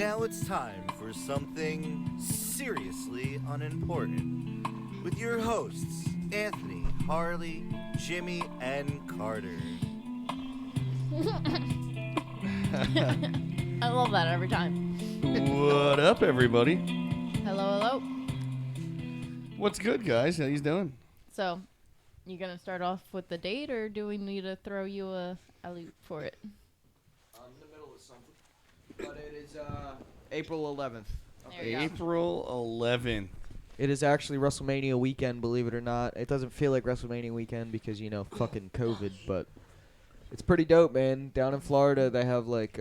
Now it's time for something seriously unimportant with your hosts, Anthony, Harley, Jimmy, and Carter. I love that every time. What up, everybody? Hello, hello. What's good, guys? How you doing? So, you gonna start off with the date, or do we need to throw you a alley for it? I'm in the middle of something, but it is April 11th. There you go. April 11th. It is actually WrestleMania weekend, believe it or not. It doesn't feel like WrestleMania weekend because, you know, fucking COVID, but it's pretty dope, man. Down in Florida, they have, like,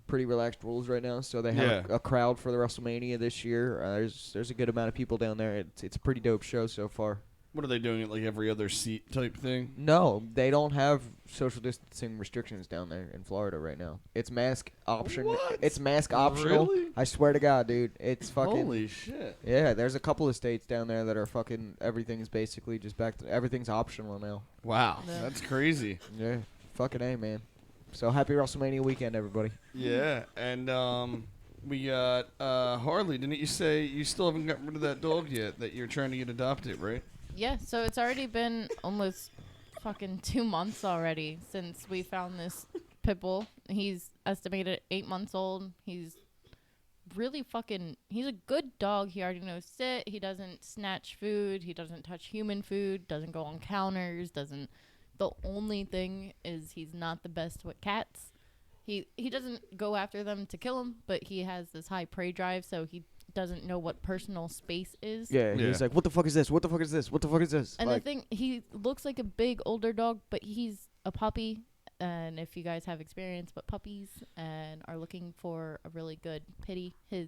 pretty relaxed rules right now, so they have a crowd for the WrestleMania this year. There's a good amount of people down there. It's a pretty dope show so far. What are they doing at like every other seat type thing? No, they don't have social distancing restrictions down there in Florida right now. It's mask option. What? It's mask optional. Really? I swear to God, dude. It's fucking. Holy shit. Yeah, there's a couple of states down there that are fucking. Everything's basically just back to. Everything's optional now. Wow, Yeah. that's crazy. Yeah, fucking A, man. So happy WrestleMania weekend, everybody. Yeah, and we got Harley. Didn't you say you still haven't gotten rid of that dog yet? That you're trying to get adopted, right? Yeah, so it's already been almost fucking 2 months already since we found this pit bull. He's estimated 8 months old. He's really he's a good dog. He already knows sit. He doesn't snatch food. He doesn't touch human food. Doesn't go on counters. The only thing is he's not the best with cats. He doesn't go after them to kill them, but he has this high prey drive, so he doesn't know what personal space is. Yeah, he's like, what the fuck is this? What the fuck is this? What the fuck is this? And like, the thing, he looks like a big older dog, but he's a puppy. And if you guys have experience with puppies and are looking for a really good pitty, his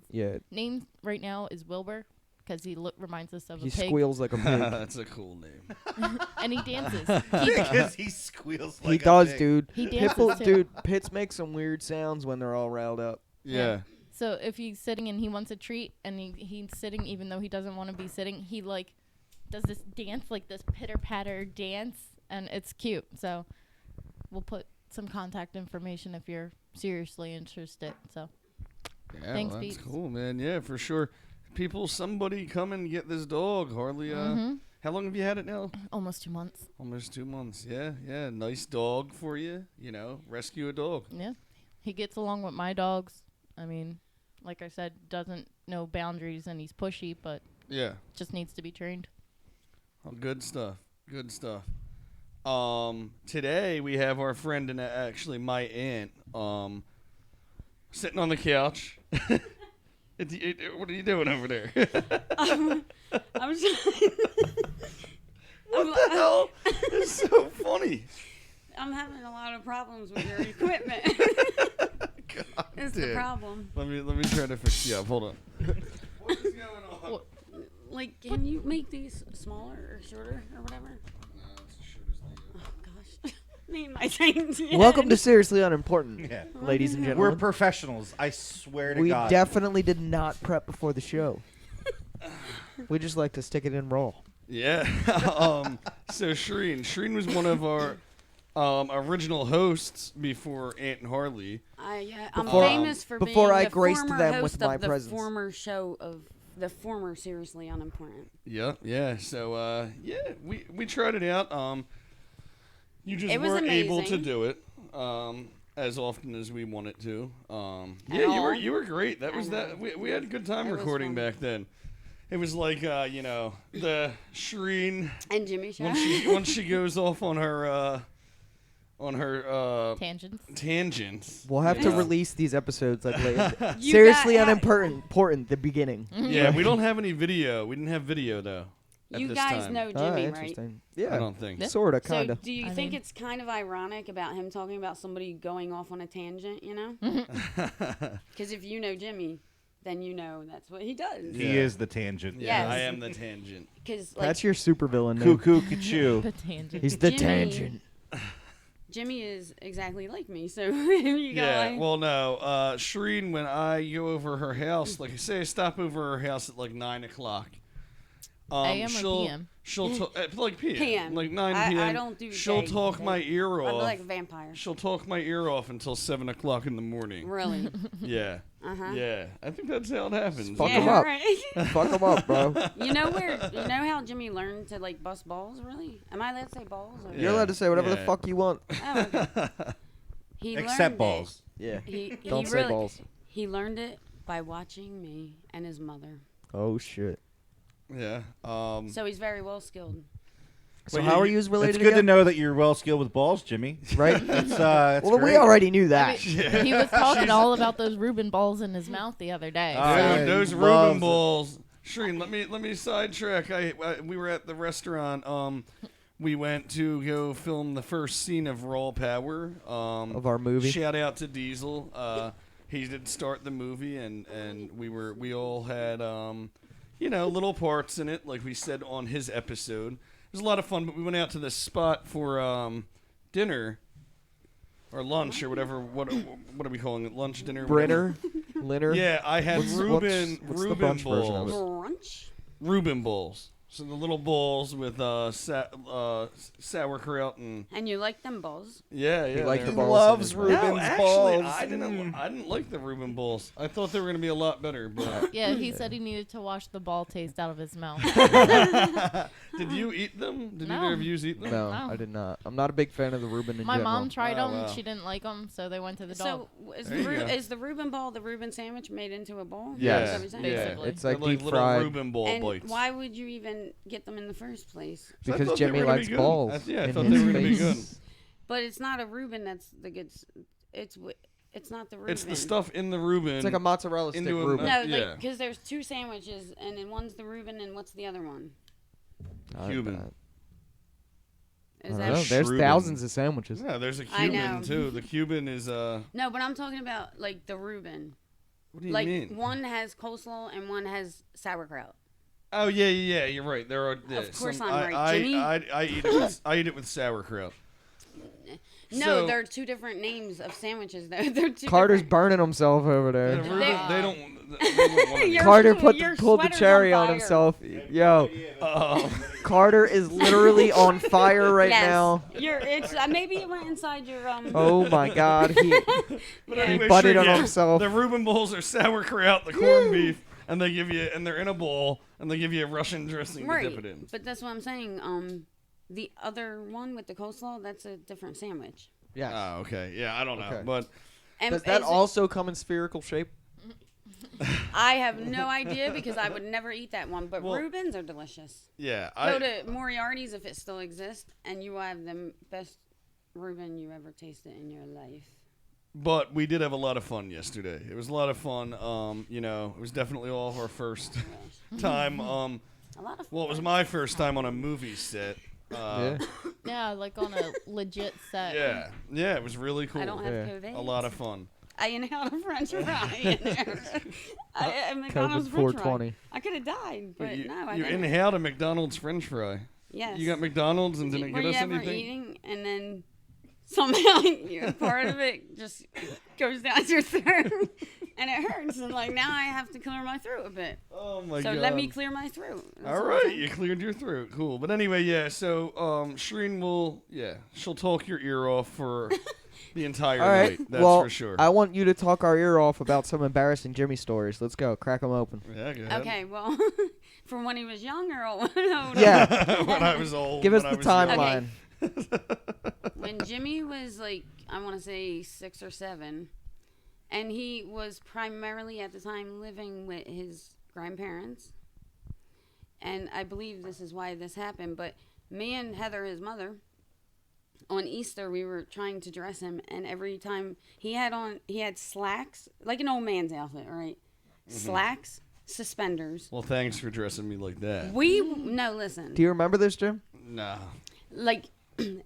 name right now is Wilbur, because he reminds us of a pig. He squeals like a pig. That's a cool name. And he dances. Because he squeals like He a does, pig. dude. He dances too. Dude, Pits make some weird sounds when they're all riled up. Yeah. So if he's sitting and he wants a treat, and he's sitting even though he doesn't want to be sitting, he like does this dance, like this pitter patter dance, and it's cute. So we'll put some contact information if you're seriously interested. So Yeah, thanks, well, that's Beats. cool, man. Yeah, for sure. Somebody come and get this dog, Harley. How long have you had it now? Almost 2 months. Almost 2 months. Yeah. Nice dog for you. You know, rescue a dog. Yeah, he gets along with my dogs. I mean, like I said, doesn't know boundaries, and he's pushy, but Yeah. just needs to be trained. Oh, good stuff. Good stuff. Today we have our friend and actually my aunt sitting on the couch. What are you doing over there? I'm just, What the hell? It's so funny. I'm having a lot of problems with your equipment. God It's damn. the problem. Let me try to fix you up. Hold on. What is going on? Like, can you make these smaller or shorter or whatever? No, it's as short as the, Oh gosh, need my things. Welcome to Seriously Unimportant, Yeah. ladies and We're gentlemen. professionals. I swear to We God. definitely did not prep before the show. We just like to stick it in raw. Yeah. So Sherene was one of our original hosts before Aunt and Harley. I'm Before- famous for before being I the graced former them host with my of the presence. former show of the former Seriously Unimportant. Yeah. So we tried it out. You just It was weren't able to amazing. do it as often as we wanted to. At all. You were great. That I was know. that. We had a good time It was recording fun. back then. It was like the Sherene And Jimmy show. once she goes off on her Tangents. tangents. We'll have to Yeah. release these episodes like later. You Seriously got- Unimportant, the beginning. Yeah, we don't have any video. We didn't have video though. At You this guys time. know Ah, Jimmy, right? interesting. I Yeah, don't think. Yeah. sorta, So kinda. do you I think mean- it's kind of ironic about him talking about somebody going off on a tangent, you know? Because if you know Jimmy, then you know that's what he does. Yeah. He is the tangent. Yeah, Yes. I am the tangent. Because like That's your supervillain name. Cuckoo, cuckoo. The tangent. He's the Jimmy. tangent. Jimmy is exactly like me, so you got Yeah, like, well, no. Sherene, when I go over her house, like I say, I stop over her house at like 9 o'clock. AM or she'll, PM? She'll talk like PM, PM. like 9 I PM. don't do She'll day. talk my ear I'm off. like a vampire. She'll talk my ear off until 7 o'clock in the morning. Really? Yeah. Yeah, I think that's how it happens. Fuck Yeah, 'em up. right. Fuck them up, bro. You know how Jimmy learned to like bust balls? Really? Am I allowed to say balls? Or? You're allowed to say whatever the Yeah. fuck you want. Oh, okay. He Except learned balls. Yeah. He Don't say really, balls. He learned it by watching me and his mother. Oh shit. Yeah. So he's very well skilled. So how are you related? It's good to again? know that you're well skilled with balls, Jimmy. Right? That's Well, we great. already knew I that. mean, he was talking all about those Reuben balls in his mouth the other day. Oh, so- yeah. Dude, those he Reuben loves it. balls. Sherene, let me sidetrack. We were at the restaurant. We went to go film the first scene of Raw Power. Of our movie. Shout out to Diesel. He did start the movie, and we all had little parts in it, like we said on his episode. It was a lot of fun, but we went out to this spot for dinner or lunch or whatever. What are we calling it? Lunch, dinner, whatever. Brinner, Linner. Yeah, I had What's the Reuben brunch version of balls. it? Brunch? Reuben bowls. So the little bowls with sauerkraut and And you like them balls? yeah. He liked they're- the balls loves in his mouth. No, Reuben's actually, balls. I didn't like the Reuben bowls. I thought they were gonna be a lot better. But Yeah, he said he needed to wash the ball taste out of his mouth. did you eat them? Did No. either of you eat them? No, No. I did not. I'm not a big fan of the Reuben in My general. mom tried Oh, them. wow. She didn't like them, so they went to the dog. So is There you go. is the Reuben ball the Reuben sandwich made into a ball? Yeah. Is that what you're saying? Yeah. Basically. It's They're like like deep little fried Reuben ball And bites. why would you even get them in the first place? I because thought they Jimmy were gonna likes be good. balls. I in thought his they were gonna be face. good. But it's not a Reuben that's the good. It's not the Reuben. It's the stuff in the Reuben. It's like a mozzarella stick Into a- Reuben. No, Yeah. like because there's two sandwiches, and then one's the Reuben, and what's the other one? Cuban. I Is don't that know. There's Shreuben. thousands of sandwiches. Yeah, there's a I Cuban know. too. The Cuban is no? But I'm talking about like the Reuben. What do you Like mean? one has coleslaw and one has sauerkraut. Oh yeah. You're right. There are. Yeah, Of course some, I'm right, Jimmy. I eat it. I eat it with sauerkraut. No, So- there are two different names of sandwiches. They're two. Carter's different- burning himself over The there. Reuben, They- they don't. They wouldn't want to Your- Carter your pulled the sweater's cherry on on fire. himself. Yo, Oh. Carter is literally on fire right Yes. now. It's maybe it went inside your Oh my God, he But he anyway, butted sure, on yeah. himself. The Reuben bowls are sauerkraut, the corned beef, and they're in a bowl, and they give you a Russian dressing to right. dip it in. But that's what I'm saying. The other one with the coleslaw, that's a different sandwich. Yeah. Oh, okay. Yeah, I don't know, Okay. but And Does that is it- also come in spherical shape? I have no idea because I would never eat that one. But Well- Reubens are delicious. yeah, Go to Moriarty's if it still exists, and you will have the best Reuben you ever tasted in your life. But we did have a lot of fun yesterday. It was a lot of fun. It was definitely all of our first time. A lot of Well, it was my first time on a movie set. Yeah. Yeah, like on a legit set. Yeah, it was really cool. I don't have Yeah. COVID. A lot of fun. I inhaled a French fry in there. I McDonald's COVID French fry. 420. I could have died, but you no, I you didn't. inhaled a McDonald's French fry. Yes. You got McDonald's and didn't Were get you us ever anything? eating and then somehow part of it just goes down your throat and it hurts and like now I have to clear my throat a bit. Oh my So god. let me clear my throat. That's All all I'm right, saying. you cleared your throat. Cool. But anyway, yeah, so Sherene will, she'll talk your ear off for the entire All right. night. That's well, for sure. I want you to talk our ear off about some embarrassing Jimmy stories. Let's go. Crack them open. Yeah, go ahead. Okay, well, from when he was young or old? No. Yeah. When I was old. Give us when I the was young. timeline. When Jimmy was like, I want to say 6 or 7, and he was primarily at the time living with his grandparents, and I believe this is why this happened, but me and Heather, his mother, on Easter, we were trying to dress him, and every time he had slacks, like an old man's outfit, right? Slacks, suspenders. Well, thanks for dressing me like that. No, listen. Do you remember this, Jim? No. Like,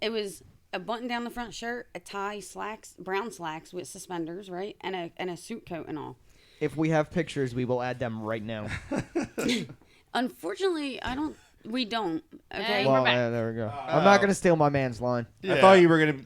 it was a button down the front shirt, a tie, slacks, brown slacks with suspenders, right? And a suit coat and all. If we have pictures, we will add them right now. Unfortunately, we don't. Okay. Hey, Well, we're back. yeah, there we go. I'm not gonna steal my man's line. Yeah. I thought you were gonna,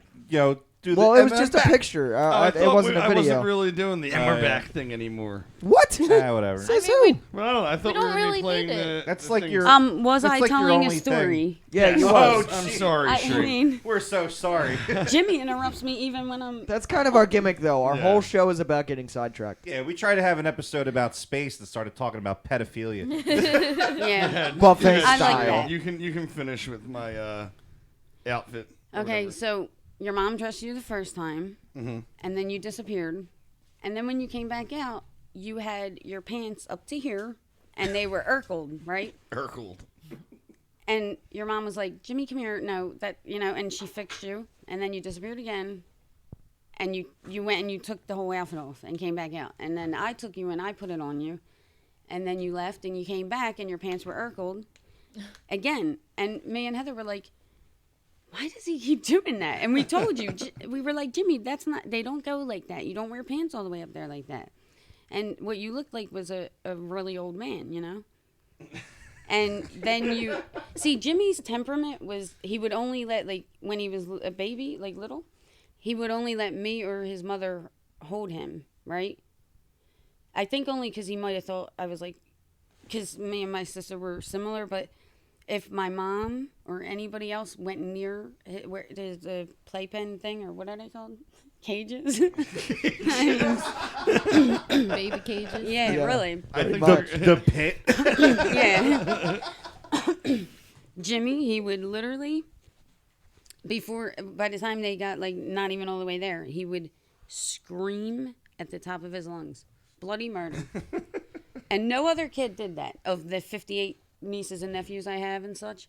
do the Well, it was and just then a picture. I It thought wasn't a I video. wasn't really doing the Oh, we're yeah. back thing anymore. What? Whatever. Says I mean, who? Well, I don't know. I thought we, don't were gonna really be playing need it. That's the like things. your- Was That's I like your telling a only thing. story? Yeah, you Oh, was. I'm gee. sorry, I Sherene. mean, We're so sorry. Jimmy interrupts me even when I'm. That's kind of our gimmick, though. Our Yeah. whole show is about getting sidetracked. Yeah, we tried to have an episode about space that started talking about pedophilia. Yeah. Buffet I like style. that. You can finish with my outfit. or Okay, whatever. so your mom dressed you the first time, Mhm. and then you disappeared, and then when you came back out, you had your pants up to here, and they were Urkeled, right? Urkeled. And your mom was like, "Jimmy, come here." No, that and she fixed you, and then you disappeared again, and you went and you took the whole outfit off and came back out, and then I took you and I put it on you, and then you left and you came back and your pants were Urkeled again, and me and Heather were like, why does he keep doing that? And we told you, we were like, Jimmy, that's not, they don't go like that. You don't wear pants all the way up there like that. And what you looked like was a really old man, you know? And then you, see, Jimmy's temperament was, he would only let, like, when he was a baby, like little, he would only let me or his mother hold him, right? I think only because he might have thought I was like, because me and my sister were similar, but if my mom or anybody else went near where there's the playpen thing or what are they called? Cages? Baby cages. Yeah, Yeah. really. I think much. The pit. Yeah. Jimmy, he would literally, by the time they got like not even all the way there, he would scream at the top of his lungs. Bloody murder. And no other kid did that. Of the 58 nieces and nephews I have and such,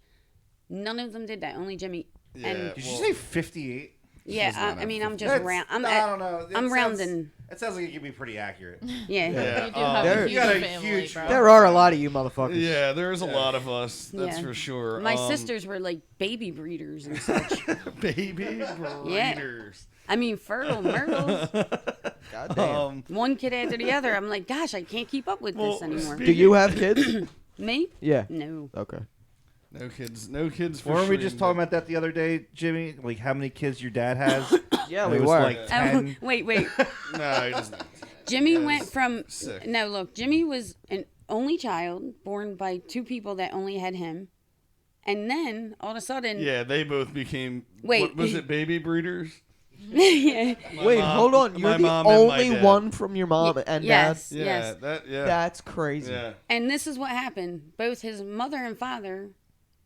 none of them did that. Only Jimmy. Yeah. And Did you say 58? yeah, I mean, I'm just That's- round. I don't know. That I'm sounds- rounding. That sounds like it could be pretty accurate. Yeah. Yeah. You do have there- a you huge got a family, huge bro. family. There are a lot of you motherfuckers. Yeah, there's a lot of us. That's Yeah. for sure. My sisters were like baby breeders and such. baby breeders. I mean, fertile myrtles. God damn. One kid after the other. I'm like, gosh, I can't keep up with this anymore. Do you have kids? Me? Yeah. No. Okay. No kids. No kids. For Weren't we Sherene, just but- talking about that the other day, Jimmy? Like how many kids your dad has? Yeah, And we it was were. like Oh, 10. wait. No, he doesn't. Jimmy Yes. went from. Sick. No, look, Jimmy was an only child born by two people that only had him. And then all of a sudden. Yeah, they both became. Wait. What, was it baby breeders? Yeah. Wait, mom- hold on. my You're the mom and my only dad. one from your mom and Yes. Yeah, Yes. yeah. dad? That's crazy. Yeah. And this is what happened. Both his mother and father,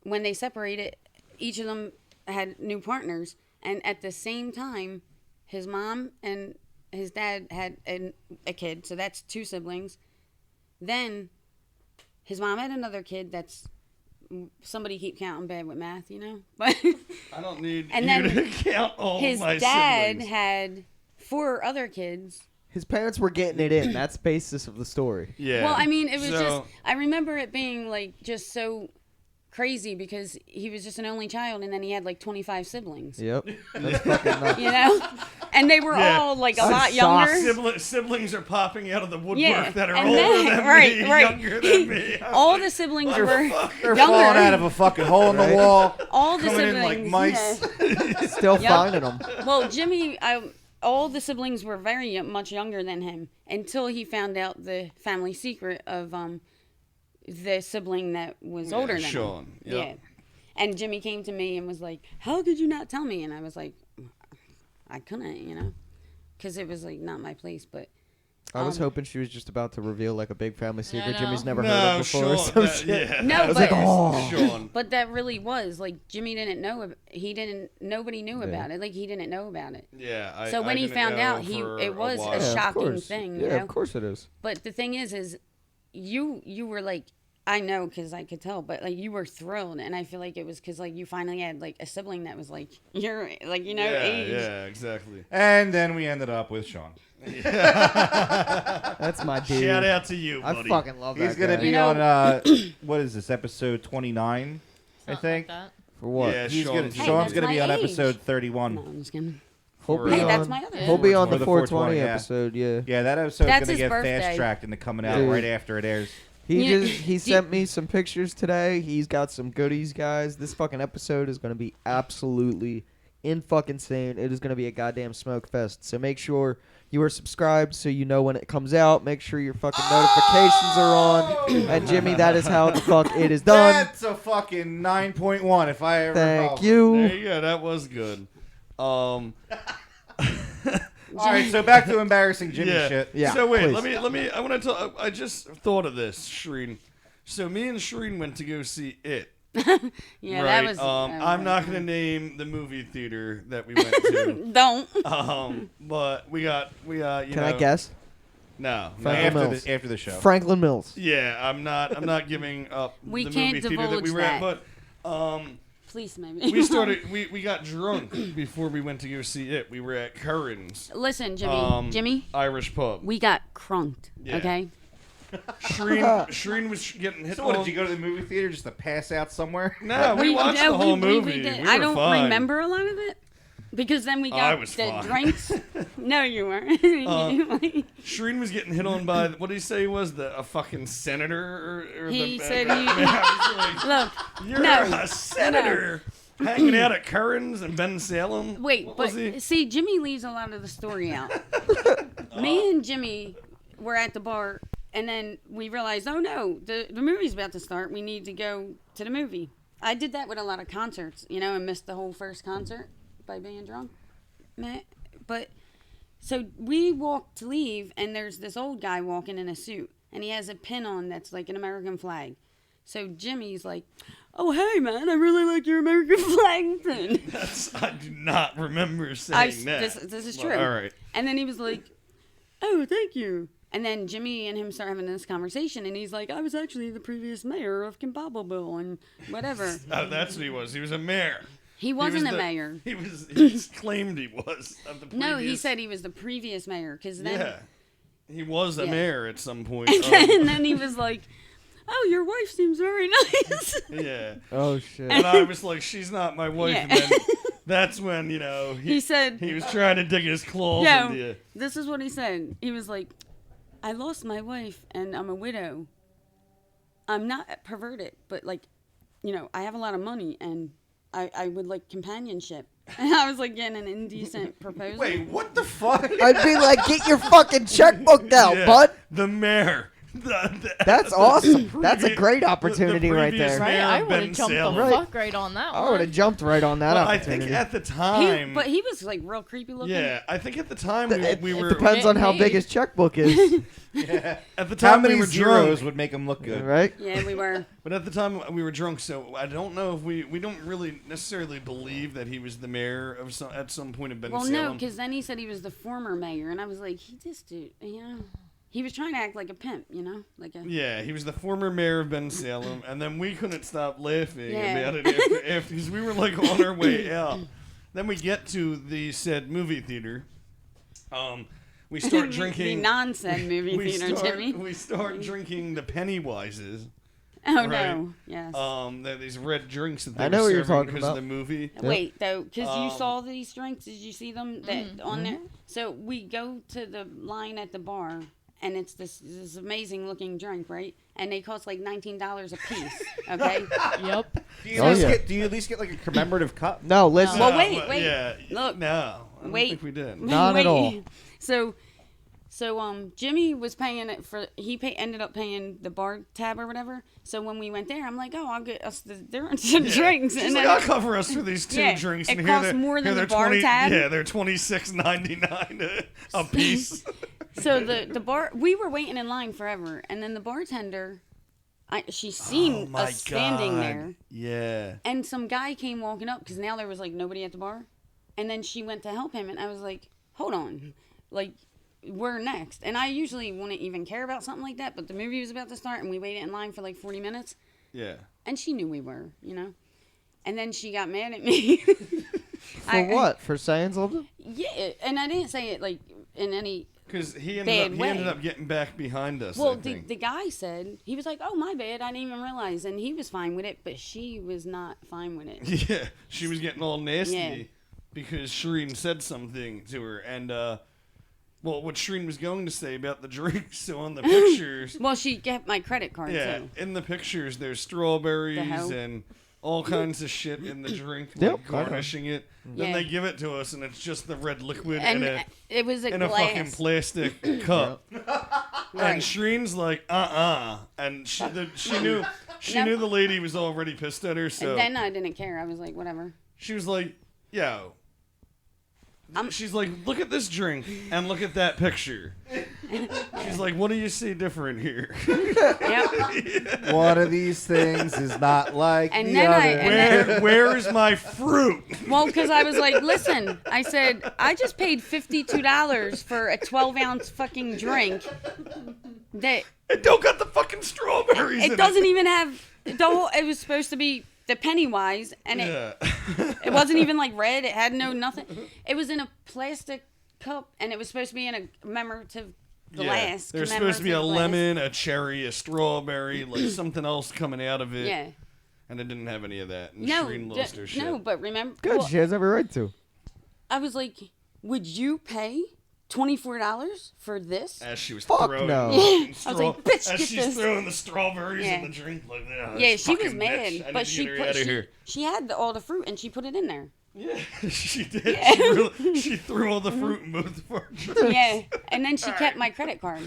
when they separated, each of them had new partners. And at the same time, his mom and his dad had a kid. So that's two siblings. Then his mom had another kid that's somebody keep counting bad with math, you know? But I don't need And you then to count all his my dad siblings. had 4 other kids. His parents were getting it in. That's the basis of the story. Yeah. Well, I mean, it was So- just, I remember it being like just so crazy because he was just an only child and then he had like 25 siblings, Yep. That's fucking nuts. you know? And they were Yeah. all like a I'm lot shocked. younger. Siblings are popping out of the woodwork Yeah, that are and older then- than right, me, right. younger than me. All the siblings were They're younger. falling out of a fucking hole in the Right. wall. All the coming siblings. in like mice. yeah. Still Yep. finding them. Well, Jimmy, all the siblings were very much younger than him until he found out the family secret of the sibling that was older than him. Sean. Yep. Yeah. And Jimmy came to me and was like, "How could you not tell me?" And I was like, "I couldn't, you know, because it was like not my place." But I was hoping she was just about to reveal like a big family secret no. Jimmy's never heard No, of before or Sean. some that- shit. Yeah. No, that was but- like, Oh. Sean. but that really was like Jimmy didn't know. Nobody knew Yeah. about it. Like he didn't know about it. Yeah. So when I he didn't found know out, for it was a while. Yeah, of shocking course. thing, Yeah, you know? of course it is. But the thing is you were like, I know because I could tell, but like you were thrilled, and I feel like it was because like you finally had like a sibling that was like your like you know Yeah, age. yeah, exactly. And then we ended up with Sean. That's my dude. Shout out to you, I buddy. fucking love that He's gonna guy. be You know- on what is this, episode 29, I Something think. like that. For what? Yeah, He's Sean's Sean's that's gonna be my on age. episode 31. No, I'm just kidding. He'll For, be Hey, on, that's my other. he'll be on For the the 420 420, yeah. episode, yeah. Yeah, that episode's That's gonna his get birthday. fast tracked into coming out Dude. right after it airs. Yeah. He sent me some pictures today. He's got some goodies, guys. This fucking episode is going to be absolutely insane. It is going to be a goddamn smoke fest. So make sure you are subscribed so you know when it comes out. Make sure your fucking notifications are on. And Jimmy, that is how the fuck it is done. That's a fucking 9.1 if I ever Thank recall. you. There you go. That was good. All right, so back to embarrassing Jimmy Yeah. shit. Yeah, So wait, please. let me. I want to tell. I just thought of this, Sherene. So me and Sherene went to go see it. Yeah, right. that was. I'm not gonna name the movie theater that we went to. Don't. But we got. You Can know, I guess? No. Franklin no. Mills. After the show. Franklin Mills. Yeah, I'm not giving up We the can't movie theater that we divulge were at, that. but Please, maybe. we got drunk before we went to go see it. We were at Curran's Listen, Jimmy. Irish pub. We got crunked. Yeah. Okay. Shireen was getting hit. So what, did you go to the movie theater just to pass out somewhere? No, we watched the whole movie. We did. We I were don't fine. remember a lot of it because then we I got was the fine. drinks. No, you weren't. Shireen was getting hit on by what did he say he was a fucking senator or He the, said I was like, Look, you're no, a senator hanging out at Curran's in Ben Salem. wait, What but was he? see, Jimmy leaves a lot of the story out. Me and Jimmy were at the bar, and then we realized, oh no, the movie's about to start. We need to go to the movie. I did that with a lot of concerts, and missed the whole first concert by being drunk. But so we walked to leave, and there's this old guy walking in a suit, and he has a pin on that's like an American flag. So Jimmy's like, "Oh hey man, I really like your American flag pin." I do not remember saying that. This is But, true. all right. And then he was like, "Oh, thank you." And then Jimmy and him start having this conversation, and he's like, "I was actually the previous mayor of Kimbabbleville and whatever." Oh, that's what he was. He was a mayor. He wasn't a the- mayor. He claimed he was. Of the No, he previous- said he was the previous mayor because then, Yeah. He was a Yeah. mayor at some point. and then he was like, "Oh, your wife seems very nice." Yeah. Oh shit. And I was like, she's not my wife. Yeah. And then that's when, He said, he was trying to dig his claws "Yo, into you. this is what he said." He was like, "I lost my wife and I'm a widow. I'm not perverted, but I have a lot of money and I would like companionship." And I was like getting an indecent proposal. Wait, what the fuck? I'd be like, get your fucking checkbook out, Yeah. bud. The mayor. That's awesome. That's a great opportunity the right previous there. Right? Mayor I of would have Ben jumped Salem. the Right. fuck right on that I one. would have jumped right on that Well, I think opportunity. at the time. But he was like real creepy looking. Yeah, I think at the time It we were. depends on how Hey. big his checkbook is, At the How time many we were zeros drunk. would make him look good? right? Yeah, we were. But at the time we were drunk, so I don't know if we don't really necessarily believe that he was the mayor of at some point in Ben Well, Salem. no, because then he said he was the former mayor, and I was like, he just did, he was trying to act like a pimp, like a. Yeah, he was the former mayor of Ben Salem, and then we couldn't stop laughing Yeah. about it after because we were like on our way out. Then we get to the said movie theater. We start the drinking. non-said movie theater, Jimmy. We start drinking the Pennywises. Oh right. no! Yes. They're these red drinks that they I know were what you're serving talking because of about. the movie. Wait, though, because you Um, saw these drinks. Did you see them on there? So we go to the line at the bar, and it's this amazing looking drink, right? And they cost like $19 a piece. Okay. Yep. Do you, Oh, at least yeah. get, do you at least get like a commemorative cup? No, listen. Well, wait, wait. Yeah, Look. No, I don't Wait. think we did. Not at all. So Jimmy was paying it for. Ended up paying the bar tab or whatever. So when we went there, I'm like, "Oh, I'll get us the drinks." She's And like, then, I'll cover us for these two Yeah, drinks. it And here costs they're, more than here the they're bar 20, tab. Yeah, they're $26.99 a piece. so the bar, we were waiting in line forever, and then the bartender, she seen us standing there, Yeah. and some guy came walking up because now there was like nobody at the bar, and then she went to help him, and I was like, "Hold on, like." We're next. And I usually wouldn't even care about something like that, but the movie was about to start and we waited in line for like 40 minutes. Yeah. And she knew we were, And then she got mad at me. For what? For saying something? Yeah, and I didn't say it like in any. Because he Bad ended way. up getting back behind us. Well, I the think. guy said, he was like, "Oh, my bad, I didn't even realize." And he was fine with it, but she was not fine with it. Yeah, she was getting all nasty Yeah. because Sherene said something to her. And, well, what Sherene was going to say about the drinks, so on the pictures. Well, she kept my credit card, Yeah, too. in the pictures, there's strawberries The hell? and all kinds of shit in the drink, like Yep, I know. garnishing it. Then Yeah. they give it to us, and it's just the red liquid And in it was a a glass. fucking plastic cup. Right. And Sherene's like, and she knew the lady was already pissed at her, so And then I didn't care. I was like, whatever. she was like, yo. She's like, look at this drink and look at that picture. She's like, what do you see different here? Yep. One of these things is not like And the then other. Where is my fruit? Well, because I was like, listen, I said, I just paid $52 for a 12-ounce fucking drink that It don't got the fucking strawberries in it doesn't even have the whole, it was supposed to be the Pennywise, and Yeah. it wasn't even like red. It had nothing. It was in a plastic cup, and it was supposed to be in a commemorative glass. There's supposed to be a commemorative glass. lemon, a cherry, a strawberry, like something else coming out of it. Yeah. And it didn't have any of that. And No, Sherene lost her shit. no, but remember, Good. well, She has every right to. I was like, would you pay $24 for this? As she was Fuck throwing no. the fucking I was like, "Bitch, as get she's this." throwing the strawberries Yeah. in the drink like that. Yeah, she was fucking mad, bitch. I need but to she get her put out of here. she had all the fruit and she put it in there. Yeah, she did. Yeah. She threw all the fruit in both of our drinks. Yeah, and then she kept my credit card.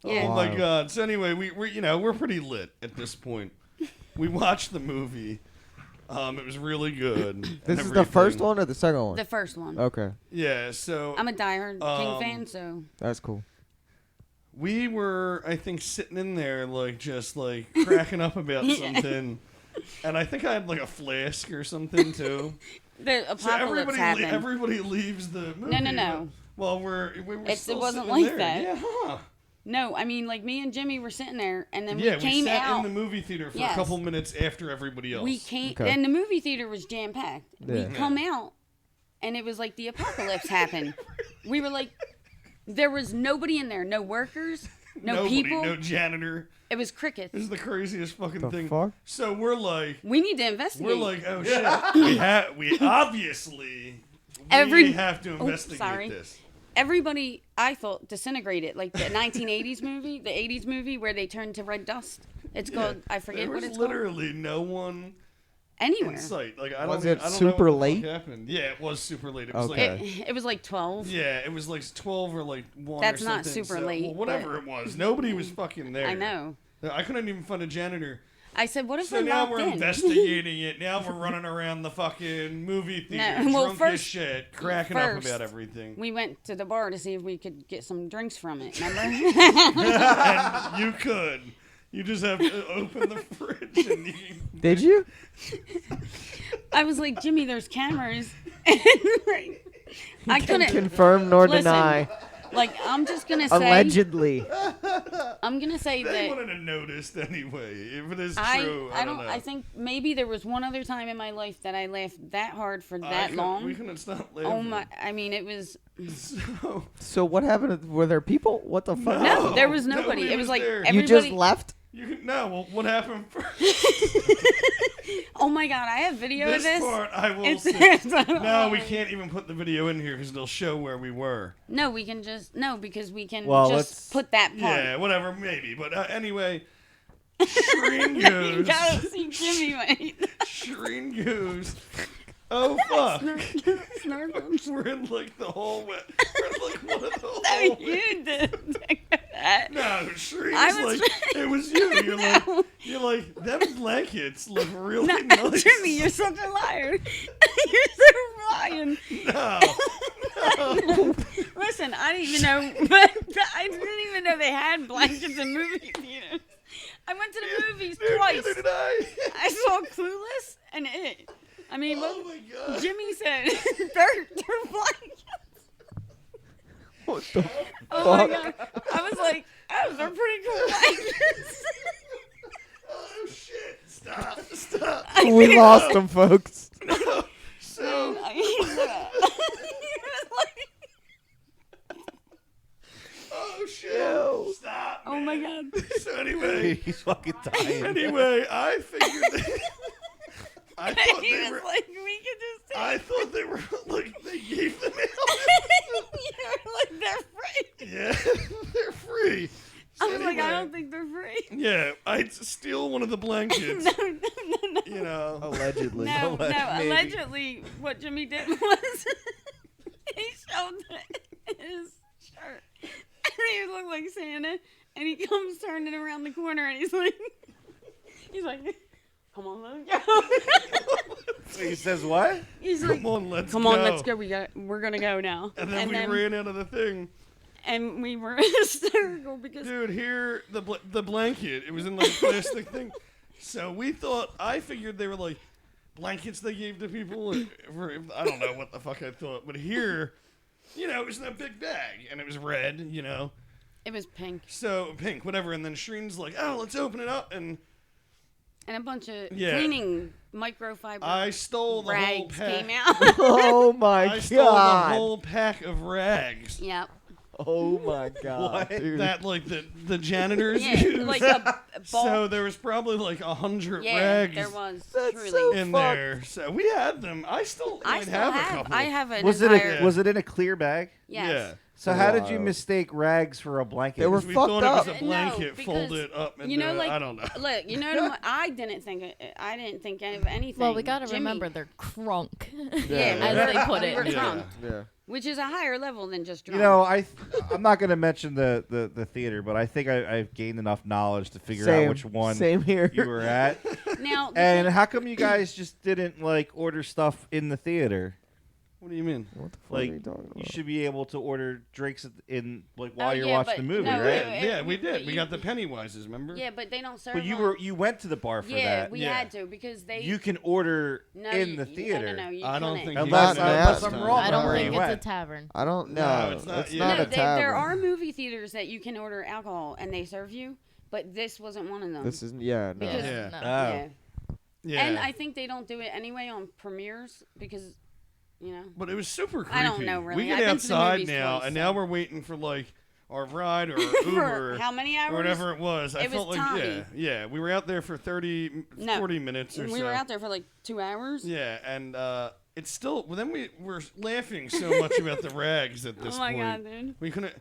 Yeah. Oh my Wow. god. So anyway, we're pretty lit at this point. We watched the movie. It was really good. This and is the first everything. one or the second one? The first one. Okay, Yeah, so I'm a diehard King Um, fan, so that's cool. we were, I think, sitting in there like just like cracking up about something. And I think I had like a flask or something too. the So apocalypse happened. everybody leaves the movie. No. Well, we were It still wasn't sitting like there. that. Yeah, huh. No, I mean like me and Jimmy were sitting there, and then Yeah, we came sat out. in the movie theater for Yes. a couple minutes after everybody else. We came, Okay. and the movie theater was jam packed. We Yeah. come out, and it was like the apocalypse happened. We were like, there was nobody in there, no workers, no Nobody, people. no janitor. It was crickets. This is the craziest fucking The thing. fuck? So we're like, We need to investigate. oh shit. we obviously Every- have to Oh, investigate sorry. this. Everybody, I thought, disintegrated. Like the 1980s movie, the 80s movie where they turned to red dust. It's called, I forget there what was it's called. literally no one Anywhere. in sight. Like I Was don't, it I don't know super what the fuck late? happened. Yeah, it was super late. It was Okay. It was like 12. like it was like 12 or like 1 That's or not something. super So, late, well, whatever but- it was. Nobody was fucking there. I know. I couldn't even find a janitor. I said, what if So we're now locked we're in? investigating it. Now we're running around the fucking movie theater, No, well, drunk as first- shit, cracking up about everything. We went to the bar to see if we could get some drinks from it, remember? And you could. You just have to open the fridge and you Did you? I was like, Jimmy, there's cameras. I Can couldn't. confirm nor Listen, deny. Like, I'm just going to say. Allegedly. I'm going to say They that. wouldn't have noticed anyway. If it is I true, I don't know. I think maybe there was one other time in my life that I laughed that hard for that We long. couldn't stop laughing. Oh my! I mean, it was So, So what happened? Were there people? What the fuck? no. There was nobody nobody. It was was like there. everybody. You just left? well, what happened first? Oh my god! I have video of this. part I will It's say. no, No, we can't even put the video in here because they'll show where we were. No, we can just because we can Well, just let's- put that part. Yeah, whatever, maybe. But anyway, Sherene You goes. gotta see Jimmy when he Sherene goes. Oh fuck! snorkels. We're in like the hallway. We're in like one of the No, hallways. you did that. No, Sherene's I was like, it was you. No. You're like, them blankets look really No, nice. Jimmy, you're such a liar. You're so lying. No. Listen, I didn't even know, but I didn't even know they had blankets in movie theaters. I went to the movies Dude, twice. neither did I. I saw Clueless and it. I mean, Oh my god. Jimmy said they're blankets. What the Oh my fuck? god! I was like, oh, they're pretty cool blankets. Oh shit! Stop! We lost them, folks. So, oh shit! Stop! Oh my man. god! So anyway, He's fucking dying. anyway, I figured. I thought He they was were. like, we could just take. I thought they were like they gave them out. You're like, they're free. Yeah, they're free. So I was like, I anyway, don't think they're free. Yeah, I'd steal one of the blankets. No. allegedly, what Jimmy did was he showed his shirt, and he looked like Santa, and he comes turning around the corner, and he's like, "Come on, let's go." So he says what? He's like, Come on, let's "Come go. on, let's go. We're gonna go now." And then we ran out of the thing. and we were hysterical because Dude, here, the blanket, it was in like a plastic thing. So I figured they were like blankets they gave to people. I don't know what the fuck I thought. But here, it was in a big bag. And it was red, it was pink. So, pink, whatever. And then Sherene's like, oh, let's open it up. And a bunch of cleaning microfiber I stole the whole rags pack. came out. Oh my I stole the god. whole pack of rags. Yep. Oh my god. What? Dude. That, like, the janitors Yeah, use. like a bulk. So there was probably like 100 Yeah, rags there was. That's truly. so in fucked. there. So we had them. I still I might still have a have. couple. I have an Was entire. was it in a clear bag? Yes. Yeah. So how did you Wow. mistake rags for a blanket? They were We fucked thought up. it was a No, blanket because, folded up into, You know, like I don't know. Look, I didn't think of anything. Well, we got to Jimmy- remember they're crunk. Yeah, as they put we it. were Yeah. drunk, Yeah. which is a higher level than just drunk. I'm not going to mention the theater, but I think I've gained enough knowledge to figure out which one Same here. you were at. Now, the And thing- how come you guys just didn't like order stuff in the theater? What do you mean? What the fuck Like are you talking about? you should be able to order drinks while you're yeah, watching but the movie, no, right? Yeah, we but did. We got the Pennywises, remember? Yeah, but they don't serve. But them. you went to the bar for Yeah, that. we Yeah. had to because they. You can order no, in you- the theater. No, you I don't couldn't. think Unless, you can unless that I'm time. wrong. I don't where think you it's a went. tavern. I don't No, know. it's not- It's yeah. not No, a tavern. there are movie theaters that you can order alcohol and they serve you, but this wasn't one of them. This isn't. Yeah. No. Because- Yeah. No. Yeah. Yeah. And I think they don't do it anyway on premieres because, But it was super creepy. I don't know, really. We I've get been to the outside movies now, twice, and so- now we're waiting for like our ride or for Uber how many hours? or whatever it was. I It felt was like Tommy. yeah. We were out there for 40 minutes or We so. were out there for like 2 hours. Yeah, and it's still. Well, then we were laughing so much about the rags at this Oh my point. god, dude. We couldn't.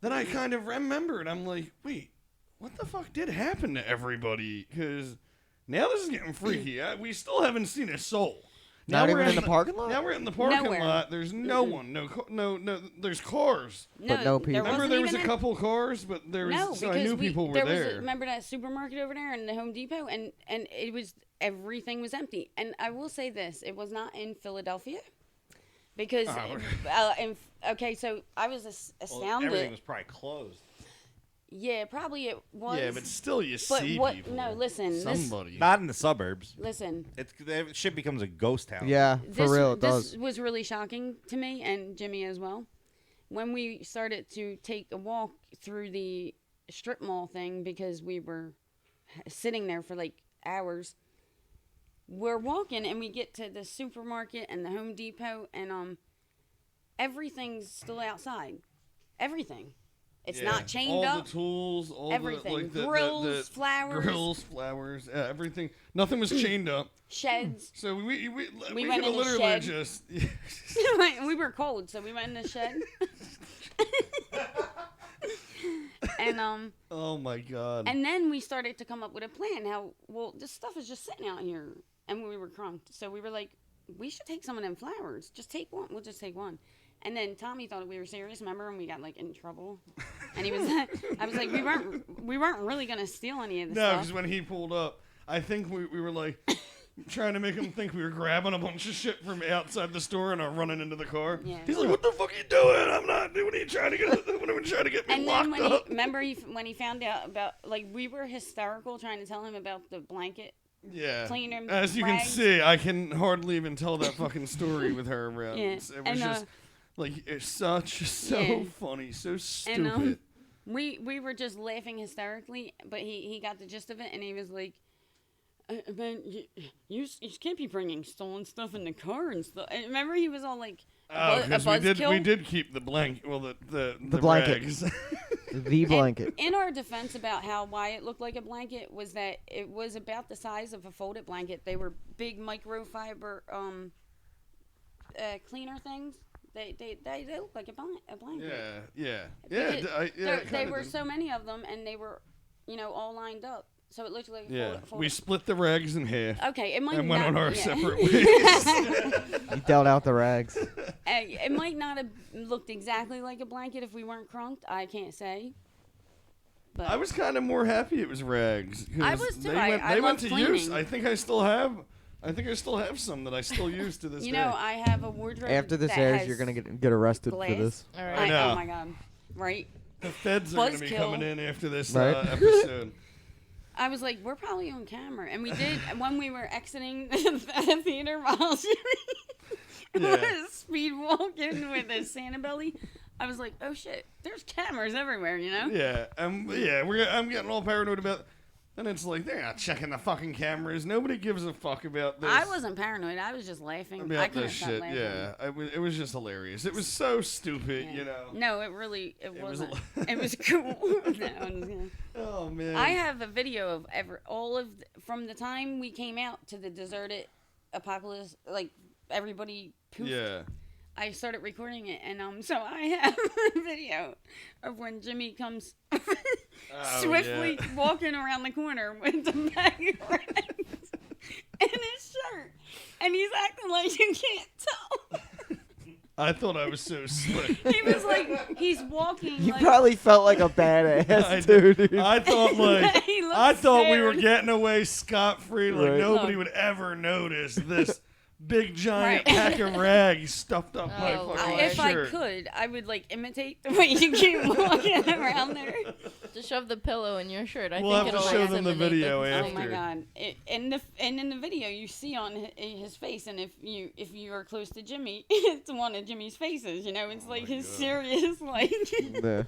Then I kind of remembered. I'm like, wait, what the fuck did happen to everybody? Because now this is getting freaky. We still haven't seen a soul. Not Now even we're in the parking lot. Now we're in the parking Nowhere. lot. There's no one. No. There's cars. But no people. Remember, wasn't there was a even couple cars, but there was. No, so because I knew people were there. Remember that supermarket over there in the Home Depot, and it was everything was empty. And I will say this: it was not in Philadelphia, because okay, so I was astounded. everything was probably closed. Yeah, probably it was. Yeah, but still, you But see what? people. No, listen. Somebody. Not in the suburbs. Listen. Shit becomes a ghost town. Yeah, for real, it This does. was really shocking to me and Jimmy as well. When we started to take a walk through the strip mall thing because we were sitting there for like hours, we're walking and we get to the supermarket and the Home Depot and everything's still outside. Everything. It's Yeah. not chained all up. the tools, all Everything. the, like the Grills, flowers. grills, flowers, everything. Nothing was chained up. Sheds. So we went could in have the literally shed. just. We were cold, so we went in the shed. And Oh my god. and then we started to come up with a plan. How this stuff is just sitting out here, and we were crunked. So we were like, we should take some of them flowers. Just take one. We'll just take one. And then Tommy thought we were serious. Remember, and we got like in trouble. And he was. I was like, we weren't really gonna steal any of this No, stuff. because when he pulled up, I think we were like trying to make him think we were grabbing a bunch of shit from outside the store and are running into the car. Yeah. He's like, "What the fuck are you doing? I'm not doing. What are you trying to get? What are you trying to get me And locked then when up?" when he found out about we were hysterical trying to tell him about the blanket. Yeah. cleaner As you can rags. see, I can hardly even tell that fucking story with her around. Yeah. It was And, just like it's so Yeah. funny, so stupid. And we were just laughing hysterically, but he got the gist of it, and he was like, "Man, you can't be bringing stolen stuff in the car and stuff." And remember, he was all like, Oh, a because buzzkill. we did keep the blanket. Well, the blanket. rags. The blanket. In our defense about why it looked like a blanket was that it was about the size of a folded blanket. They were big microfiber cleaner things. They look like a blanket. Yeah. Because They there were so many of them, and they were, all lined up. So it looked like a Yeah, fold. we split the rags in half Okay, it might and went not, on our yeah. separate ways. You dealt out the rags. It might not have looked exactly like a blanket if we weren't crunked. I can't say. But I was kind of more happy it was rags. 'Cause I was too. They I went love to cleaning. use. I think I still have some that I still use to this you day. know, I have a wardrobe. After this that airs, has you're gonna get arrested glass. for this. All I right. know. Oh my god! Right? The feds are going to be Buzzkill. coming in after this Right. episode. I was like, we're probably on camera, and we did when we were exiting the theater while Jimmy Yeah. was speed walking with his Santa belly. I was like, oh shit, there's cameras everywhere, you know? Yeah, I'm getting all paranoid about. And it's like they're not checking the fucking cameras. Nobody gives a fuck about this. I wasn't paranoid. I was just laughing. I about couldn't this stop shit. laughing. Yeah, it was just hilarious. It was so stupid, Yeah. you know. No, it was wasn't. a- It was cool. No, I'm just kidding. Oh man. I have a video of from the time we came out to the deserted apocalypse, like everybody poofed. Yeah. I started recording it, and so I have a video of when Jimmy comes swiftly yeah. walking around the corner with the bag of rags in his shirt, and he's acting like you can't tell. I thought I was so slick. He was like, he's walking. You like, probably felt like a badass, dude. I thought like He looked I thought we were scared. getting away scot free. Like Right. nobody Look. would ever notice this big giant Right. pack of rags stuffed up my Oh, fucking Lord. If I shirt. could, I would like imitate the way you keep walking around there. Just shove the pillow in your shirt. I We'll think have to it'll show them the inseminate video thing. Oh after. my god! And in the video, you see on his face, and if you are close to Jimmy, it's one of Jimmy's faces. You know, it's like his God. serious like. Yeah.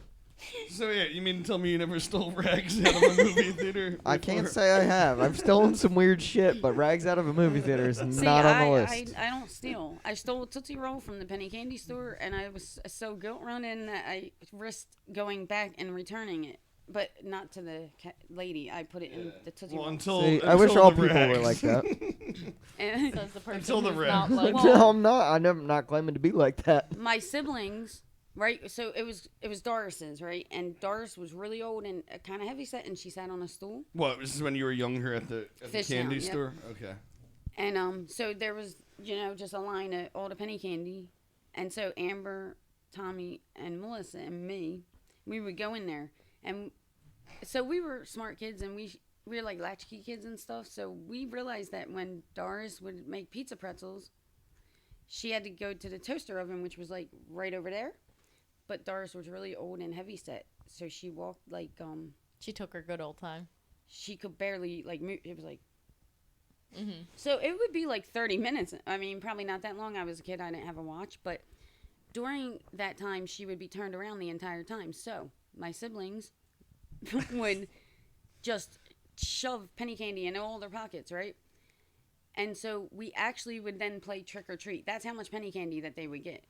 So yeah, you mean to tell me you never stole rags out of a movie theater? I can't before? say I have. I've stolen some weird shit, but rags out of a movie theater is See, not on the list. I don't steal. I stole a Tootsie Roll from the penny candy store, and I was so guilt-ridden that I risked going back and returning it. But not to the lady. I put it in the Tootsie Well, Roll. until I wish until all the people were rags. like that. And Says the person Until the who's red. not like Well- No, I'm not. I'm not claiming to be like that. my siblings, right? So it was Doris's, right? And Doris was really old and kind of heavy set, and she sat on a stool. What? This is when you were younger at the Fish candy Town, yep. store? Okay. And so there was, just a line of all the penny candy. And so Amber, Tommy, and Melissa and me, we would go in there. And so we were smart kids, and we were like latchkey kids and stuff. So we realized that when Doris would make pizza pretzels, she had to go to the toaster oven, which was like right over there. But Doris was really old and heavy set. So she walked like, She took her good old time. she could barely like move. It was like, Mm-hmm. so it would be like 30 minutes. I mean, probably not that long. I was a kid. I didn't have a watch. But during that time, she would be turned around the entire time. So my siblings would just shove penny candy in all their pockets, right? And so we actually would then play trick or treat. That's how much penny candy that they would get.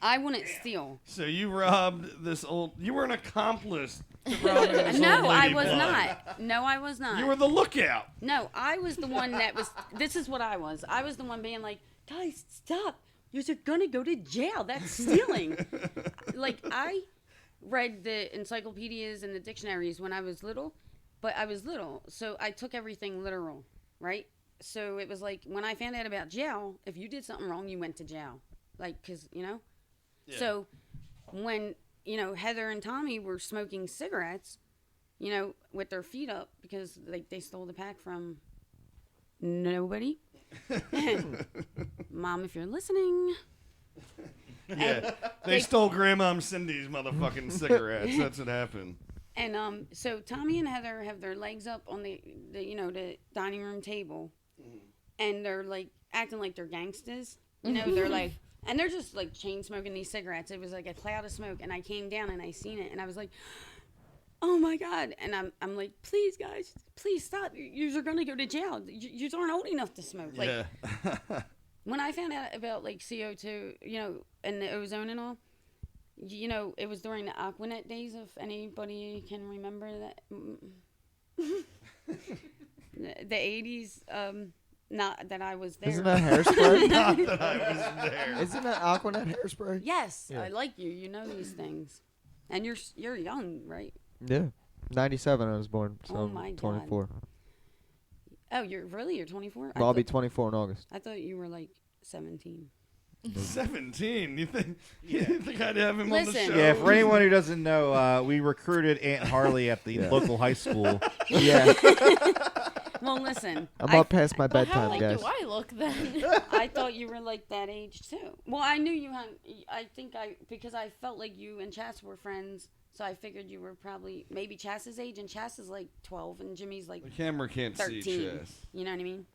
I wouldn't steal. So you robbed this old. You were an accomplice to robbing this No, old I lady was blind. not. No, I was not. You were the lookout. No, I was the one that was. This is what I was. I was the one being like, guys, stop. You're gonna go to jail. That's stealing. Like, I read the encyclopedias and the dictionaries when I was little, but I was little, so I took everything literal, right? So it was like, when I found out about jail, if you did something wrong, you went to jail. Like, because, Yeah. So when, Heather and Tommy were smoking cigarettes, with their feet up because they stole the pack from nobody. Mom, if you're listening. Yeah, they stole Grandma Cindy's motherfucking cigarettes. That's what happened. And so Tommy and Heather have their legs up on the dining room table, and they're like acting like they're gangsters. They're like, and they're just like chain smoking these cigarettes. It was like a cloud of smoke, and I came down and I seen it, and I was like, oh my god! And I'm like, please guys, please stop! You're gonna go to jail. You aren't old enough to smoke. Like, Yeah. when I found out about like CO2, and the ozone and all, it was during the Aquanet days. If anybody can remember that, the 80s. Not that I was there. Isn't that hairspray? Not that I was there. Isn't that Aquanet hairspray? Yes, Yeah. I like you. You know these things, and you're young, right? Yeah. '97 I was born, so Oh I'm my God. 24. Oh, you're 24? Well, I'll be 24 in August. I thought you were like 17. 17. You think I'd have him Listen. on the show? Yeah, for anyone who doesn't know, we recruited Aunt Harley at the local high school. Yeah, Well, listen. I'm up past my But how bedtime, old guys. do I look then? I thought you were like that age too. Well, I knew you had. Because I felt like you and Chas were friends, so I figured you were probably maybe Chas's age, and Chas is like 12, and Jimmy's like The camera can't 13. see Chess. You know what I mean?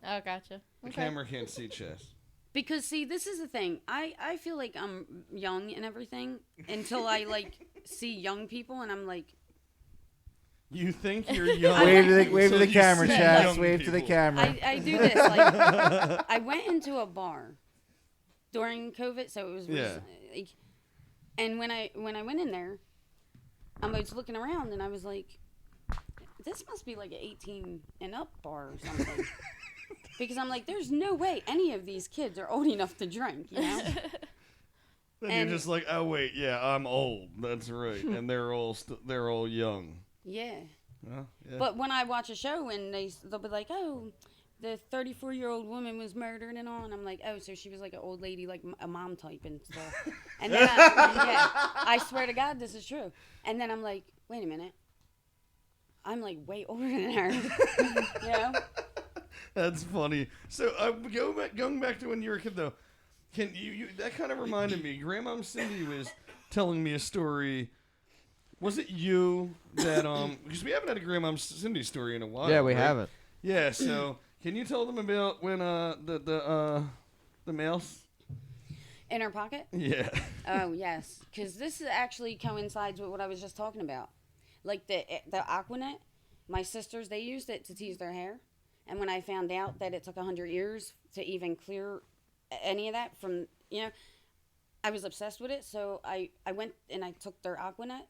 Oh, gotcha. The Okay. camera can't see Chess. Because see, this is the thing. I feel like I'm young and everything until I like see young people, and I'm like, You think you're young. Wave to So the you camera, see Chaz. young Wave to the people. camera. I do this. Like, I went into a bar during COVID, so it was Yeah. like, and when I went in there, I was looking around, and I was like, this must be like an 18 and up bar or something. Because I'm like, there's no way any of these kids are old enough to drink, you know? Then And- you're just like, oh wait, yeah, I'm old. That's right, and they're all young. Yeah. Well, yeah. But when I watch a show and they'll be like, oh, the 34-year-old woman was murdered and all, and I'm like, oh, so she was like an old lady, like a mom type and stuff. And then I swear to God, this is true. And then I'm like, wait a minute. I'm like way older than her. You know? That's funny. So going back to when you were a kid though, can you that kind of reminded me. Grandma Cindy was telling me a story. Was it you that because we haven't had a Grandma Cindy story in a while. Yeah, we right? haven't. Yeah. So can you tell them about when the mouse? In her pocket? Yeah. Oh, yes. Because this actually coincides with what I was just talking about. Like the Aquanet, my sisters, they used it to tease their hair. And when I found out that it took 100 years to even clear any of that from, you know, I was obsessed with it. So I went and I took their Aquanet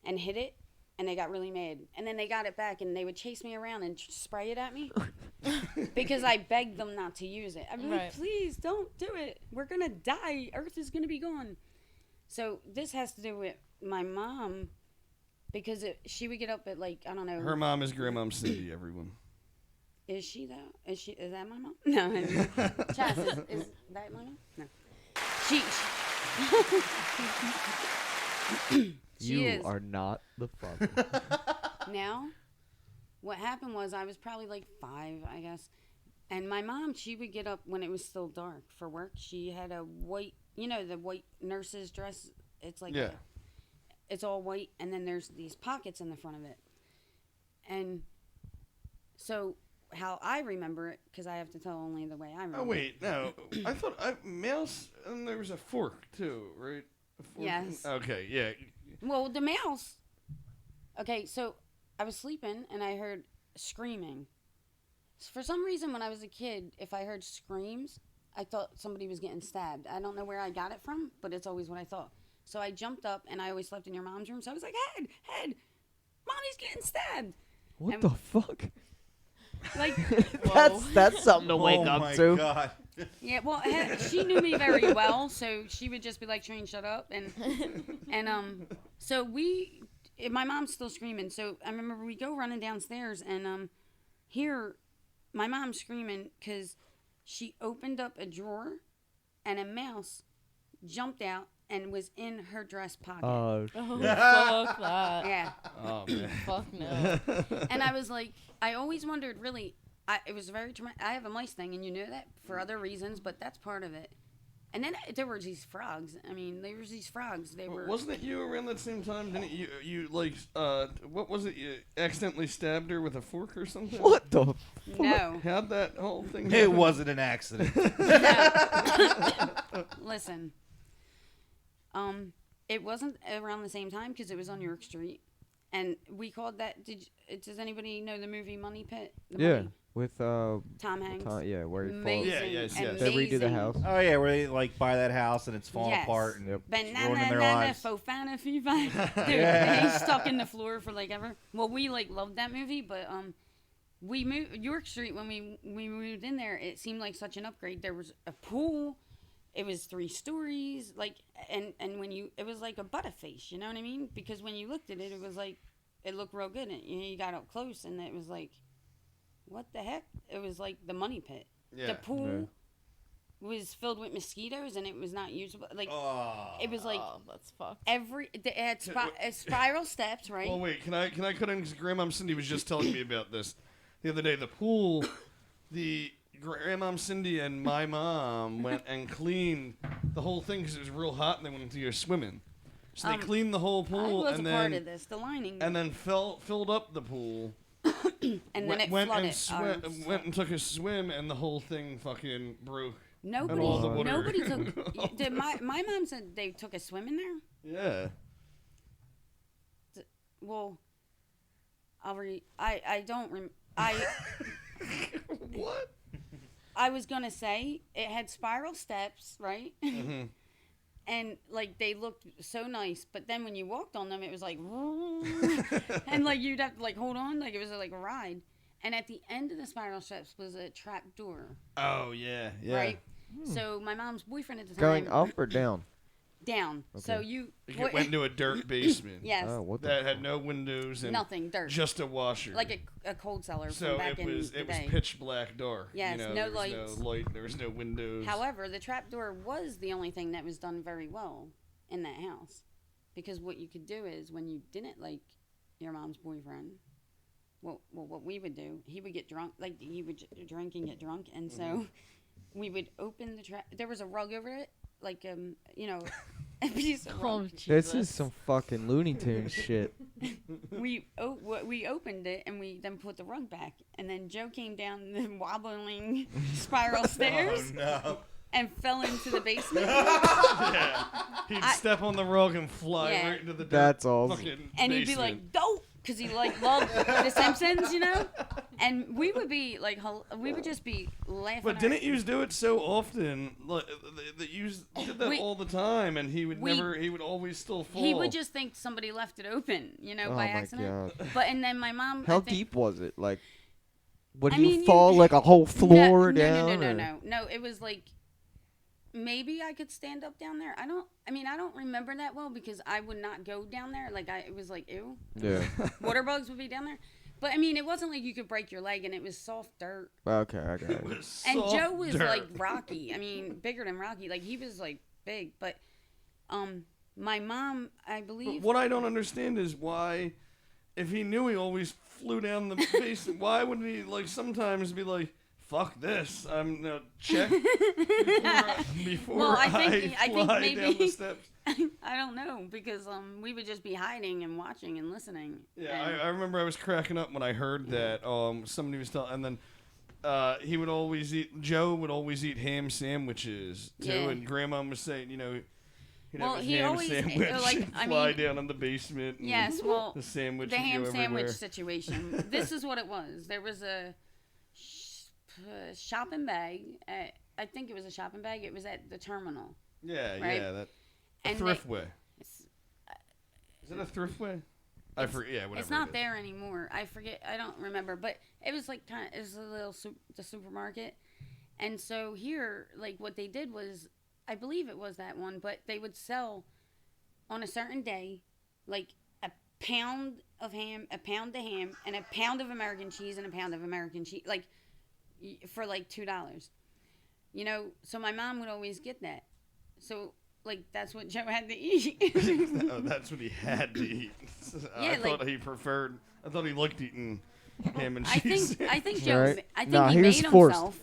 and hid it, and they got really mad. And then they got it back, and they would chase me around and spray it at me because I begged them not to use it. I'm like, Right. please don't do it. We're going to die. Earth is going to be gone. So this has to do with my mom because she would get up at, like, I don't know. Her mom is Grandma Cindy. Everyone. Is she though? Is that my mom? No. Chas, is that my mom? No. She You is. are not the father. Now, what happened was I was probably like 5, I guess. And my mom, she would get up when it was still dark for work. She had a white, you know, the white nurse's dress. It's like, Yeah. it's all white, and then there's these pockets in the front of it. And so how I remember it, because I have to tell only the way I remember Oh wait, no. I thought mouse, and there was a fork too, right? A fork. Yes. Okay. Yeah. Well, the mouse. Okay, so I was sleeping and I heard screaming. For some reason, when I was a kid, if I heard screams, I thought somebody was getting stabbed. I don't know where I got it from, but it's always what I thought. So I jumped up, and I always slept in your mom's room. So I was like, Head, Mommy's getting stabbed. What And- the fuck? Like, That's something to wake Oh up my to. God. yeah, well, she knew me very well, so she would just be like, Sherene, shut up. And so my mom's still screaming. So I remember we go running downstairs and hear my mom screaming because she opened up a drawer and a mouse jumped out and was in her dress pocket. Oh, Oh, fuck that. Yeah. Oh man. Fuck no. And I was like, I always wondered, really, it was very traumatic. I have a mice thing, and you know that for other reasons, but that's part of it. And then there were these frogs. I mean, there was these frogs. They were. Wasn't it you around that same time? Didn't you like what was it? You accidentally stabbed her with a fork or something? what the? No. How'd that whole thing? It happen? wasn't an accident. Listen. It wasn't around the same time because it was on York Street, and we called that. Does anybody know the movie Money Pit? The Yeah, Money? with Tom Hanks. yeah, where he Amazing. falls. Yeah, yes, yes. They redo the amazing. house. Oh yeah, where they like buy that house and it's falling Yes. apart and Yep. ruining Banana, their nana, lives. fofana, fifa. Dude, Yeah. he's stuck in the floor for like ever. Well, we like loved that movie, but we moved York Street when we moved in there. It seemed like such an upgrade. There was a pool. It was 3 stories, like, and when it was like a butterface, you know what I mean? Because when you looked at it, it was like it looked real good. And you got up close, and it was like, what the heck? It was like the money pit. Yeah. The pool was filled with mosquitoes, and it was not usable. Like, it was like that's fucked. it had spiral steps, right? Well, wait. Can I cut in? Because Grandmom Cindy was just telling me about this the other day. The pool, the Grandmom Cindy and my mom went and cleaned the whole thing because it was real hot, and they wanted to go swimming. So they cleaned the whole pool, I was and a then part of this. The lining, and then filled up the pool. and then it went flooded. and went and took a swim, and the whole thing fucking broke. Nobody, all the water. nobody took. My mom said they took a swim in there. Yeah. Well, I don't What? I was gonna say it had spiral steps, right? Mm-hmm. And like they looked so nice, but then when you walked on them, it was like, and like you'd have to like hold on, like it was like a ride. And at the end of the spiral steps was a trap door. Oh yeah, yeah. Right. So my mom's boyfriend at the time Going up or down? down. Okay. So you It went into a dirt basement. yes, Oh, what the That had no windows and nothing dirt, just a washer. like a cold cellar so from back it was in the day. pitch black dark. Yes, you know, no there was lights. no light. There was no windows. However, the trap door was the only thing that was done very well in that house, because what you could do is when you didn't like your mom's boyfriend, what we would do, he would get drunk, like he would drink and get drunk, and so we would open the trap. There was a rug over it, like you know, a piece of Oh, rug. This is Jesus. some fucking Looney Tunes shit. We opened it and we then put the rug back, and then Joe came down the wobbling spiral stairs no. and fell into the basement. Yeah. He'd step on the rug and fly Yeah. right into the dirt. That's awesome. Fucking And he'd be basement. like, "Don't," because he like loved The Simpsons, you know. And we would be like, we would just be laughing. But didn't you do it so often? Like, that you did that We- all the time, and he would we- never. He would always still fall. He would just think somebody left it open, you know, Oh by my accident. god. But and then my mom. How I think, deep was it? Like, would I you mean, fall like a whole floor down? No, or- no. It was like maybe I could stand up down there. I don't remember that well because I would not go down there. Like it was like ew. Yeah. Water bugs would be down there. But I mean, it wasn't like you could break your leg, and it was soft dirt. Okay, I got It it. was And soft Joe was dirt. like Rocky. I mean, bigger than Rocky. Like he was like big. But my mom, I But believe. what I don't understand is why, if he knew he always flew down the basement, why wouldn't he like sometimes be like, "Fuck this! I'm gonna check before Well, I I think fly maybe- down the steps." I don't know because we would just be hiding and watching and listening. Yeah, and, I remember I was cracking up when I heard that somebody was telling, and then he would always eat. Joe would always eat ham sandwiches too, Yeah. and Grandma was saying, you know, he'd Well, have his he ham always- sandwich like, and I fly mean- down in the basement. And Yes, well, the sandwich the would ham go sandwich everywhere. situation. This is what it was. There was a shopping bag. I think it was a shopping bag. It was at the terminal. Yeah, right? yeah, that a And thriftway. It's, Is it a thriftway? I forget. Yeah, whatever. it's not there anymore. I forget. I don't remember. But it was like it was a little the supermarket. And so here, like what they did was, I believe it was that one, but they would sell on a certain day, like a pound of ham, and a pound of American cheese, and a pound of American cheese, like for like $2. You know, so my mom would always get that. So like that's what Joe had to eat. Oh, that's what he had to eat. Yeah, I thought like- he preferred. I thought he liked eating ham and I cheese. think Joe. Right. I think Nah, he he was made forced. himself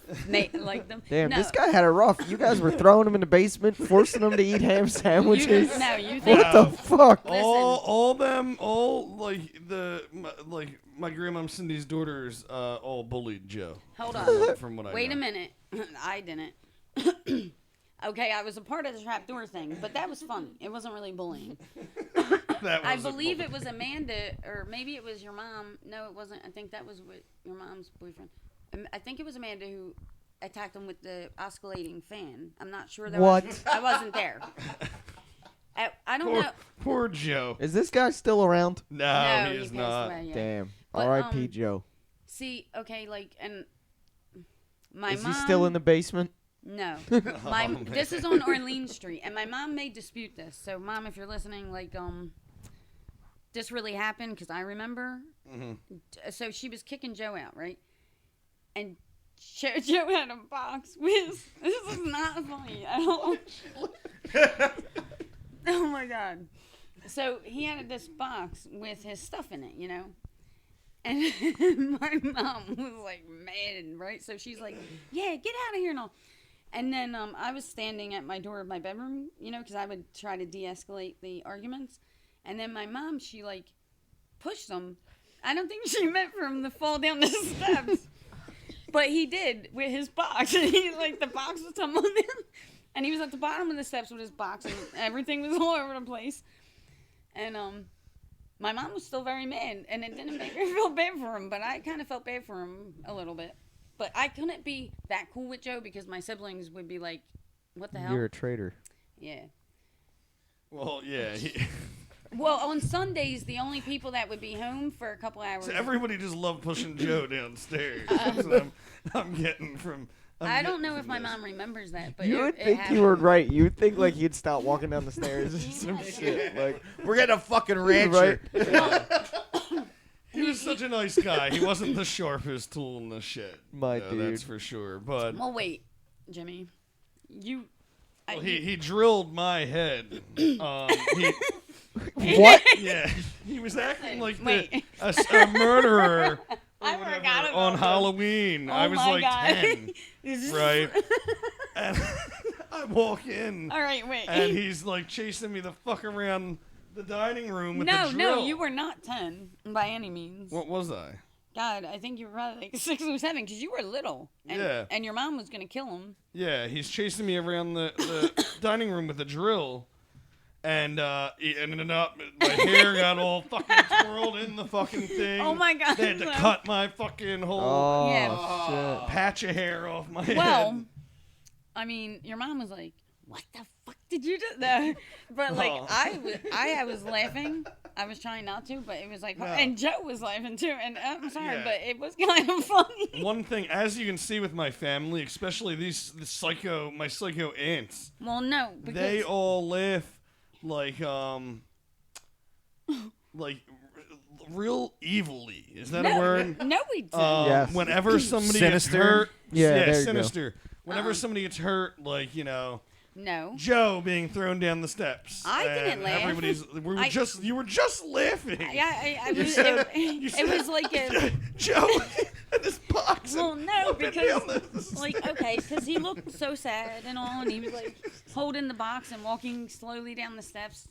like them. Damn, no, this guy had it rough. You guys were throwing him in the basement, forcing him to eat ham sandwiches. you think What the fuck? all like my grandma Cindy's daughters all bullied Joe. Hold on. From what I Wait know. a minute. I didn't. Okay, I was a part of the trapdoor thing, but that was funny. It wasn't really bullying. That I was a believe bully. it was Amanda, or maybe it was your mom. No, it wasn't. I think that was with your mom's boyfriend. I think it was Amanda who attacked him with the oscillating fan. I'm not sure. Though. What? I wasn't there. I don't know. Poor Joe. Is this guy still around? No, No, he is passed not. away, yeah. Damn. But, R.I.P. Joe. See, okay, like, and my Is mom. he still in the basement? No. Oh, This is on Orleans Street, and my mom may dispute this. So, Mom, if you're listening, like, this really happened because I remember. Mhm. So she was kicking Joe out, right? And Joe had a box with. This is not funny at all. Oh my god! So he had this box with his stuff in it, you know. And my mom was like mad, right? So she's like, "Yeah, get out of here now." And then I was standing at my door of my bedroom, you know, because I would try to de-escalate the arguments. And then my mom, she like pushed him. I don't think she meant for him to fall down the steps, but he did with his box. And he like the box was tumbling down, and he was at the bottom of the steps with his box, and everything was all over the place. And my mom was still very mad, and it didn't make me feel bad for him, but I kind of felt bad for him a little bit. But I couldn't be that cool with Joe because my siblings would be like, "What the hell?" You're a traitor. Yeah. Well, yeah. Well, on Sundays, the only people that would be home for a couple hours. So everybody just loved pushing Joe downstairs. That's what I'm getting from. I don't know if my mom remembers that, but You it, would it think happened. you were right. You would think like he'd stop walking down the stairs or some shit. Like, We're getting a fucking rancher. right? He was such a nice guy. He wasn't the sharpest tool in the shed. My That's dude. for sure. But Well, wait, Jimmy, you. well, he drilled my head. What? Yeah, he was acting like Wait. a murderer. Or I whatever forgot about on this. Halloween. Oh I was my like God. 10, This is- right? And I walk in, All right, wait. and he's like chasing me the fuck around the dining room with No, the drill. no, you were not 10 by any means. What was I? God, I think you were probably like 6 or 7 because you were little. And, Yeah. And your mom was going to kill him. Yeah, he's chasing me around the dining room with a drill, and it ended up my hair got all fucking twirled in the fucking thing. Oh my God. They had to no. cut my fucking whole Oh Yeah. patch of hair off my head. Well, I mean, your mom was like, "What the fuck did you do?" No. But like, Oh. I was laughing. I was trying not to, but it was like, No. and Joe was laughing too. And I'm sorry, Yeah. but it was kind of funny. One thing, as you can see with my family, especially my psycho aunts, Well, no, because they all laugh like real evilly. Is that a word? No, we didn't. Yes. Whenever somebody Sinister? gets hurt, Yeah, there you go. sinister. Whenever somebody gets hurt, like no. Joe being thrown down the steps. I didn't and laugh. You were just laughing. Yeah, I You was, said- it, you it said- was like a. Joe in this box. Well, and no, flipping because down the like okay, because he looked so sad and all, and he was like holding the box and walking slowly down the steps.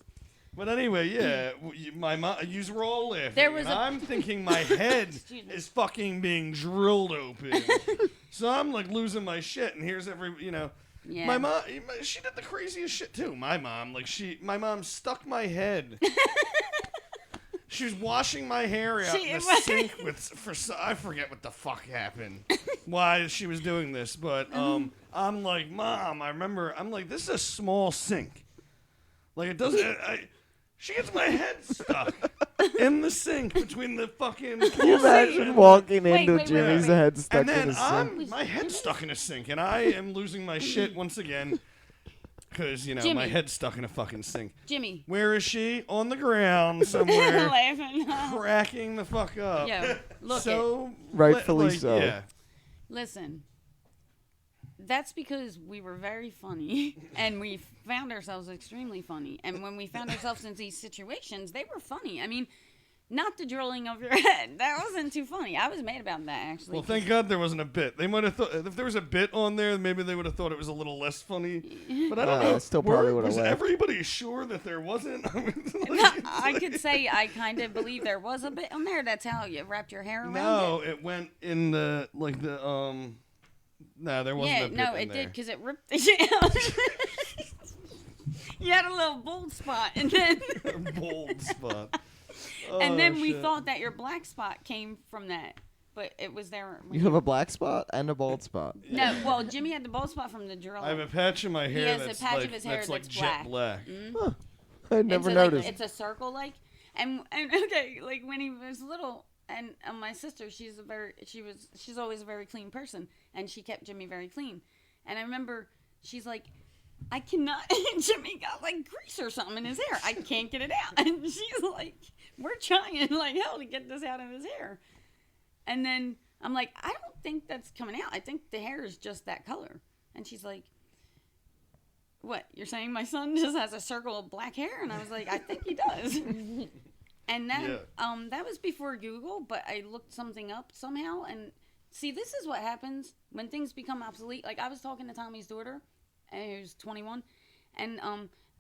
But anyway, yeah, my mom, you were all laughing. There was and a- I'm thinking my head Excuse me. is fucking being drilled open. So I'm like losing my shit, and here's Yeah. my mom, she did the craziest shit too. My mom stuck my head. She was washing my hair out in the sink I forget what the fuck happened, why she was doing this, but I'm like, Mom, I'm like, this is a small sink. Like it doesn't. She gets my head stuck in the sink between the fucking. Can you imagine walking Wait, into wait, Jimmy's wait. head stuck And then in a sink? my head's stuck in a sink, and I am losing my shit once again because my Jimmy. head's stuck in a fucking sink. Jimmy. Where is she? On the ground somewhere, Laughing. cracking the fuck up. Yo, look it. So Rightfully so. Yeah. Listen. That's because we were very funny, and we found ourselves extremely funny. And when we found ourselves in these situations, they were funny. I mean, not the drilling of your head. That wasn't too funny. I was mad about that, actually. Well, thank God there wasn't a bit. They might have thought if there was a bit on there, maybe they would have thought it was a little less funny. But I don't know. I still probably would've Was laughed. everybody sure that there wasn't? No, I could say I kind of believe there was a bit on there. That's how you wrapped your hair around No, it. it went in the No, there wasn't Yeah, a bit no, in it there. did because it ripped the shit out. You had a little bold spot, and then Bold spot. and then Oh, we shit. thought that your black spot came from that, but it was there. when You have a black spot and a bald spot. No, well, Jimmy had the bald spot from the drill. I have a patch in my hair has a that's patch of like his hair that's like that's jet black. black. I never it's noticed. Like, it's a circle, like, and okay, like when he was little, and my sister, she's always a very clean person, and she kept Jimmy very clean, and I remember she's like, I cannot. Jimmy got like grease or something in his hair. I can't get it out, and she's like, we're trying like hell to get this out of his hair. And then I'm like, I don't think that's coming out. I think the hair is just that color. And she's like, what? You're saying my son just has a circle of black hair? And I was like, I think he does. And then that was before Google, but I looked something up somehow. And see, this is what happens when things become obsolete. Like I was talking to Tommy's daughter, who's 21, and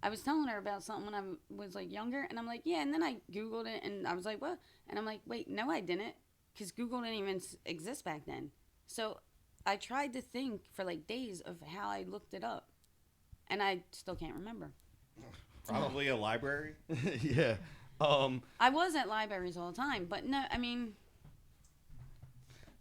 I was telling her about something when I was like younger, and I'm like, yeah, and then I Googled it, and I was like, what? And I'm like, wait, no, I didn't, because Google didn't even exist back then. So I tried to think for like days of how I looked it up, and I still can't remember. Probably a library. Yeah. I was at libraries all the time, but no, I mean,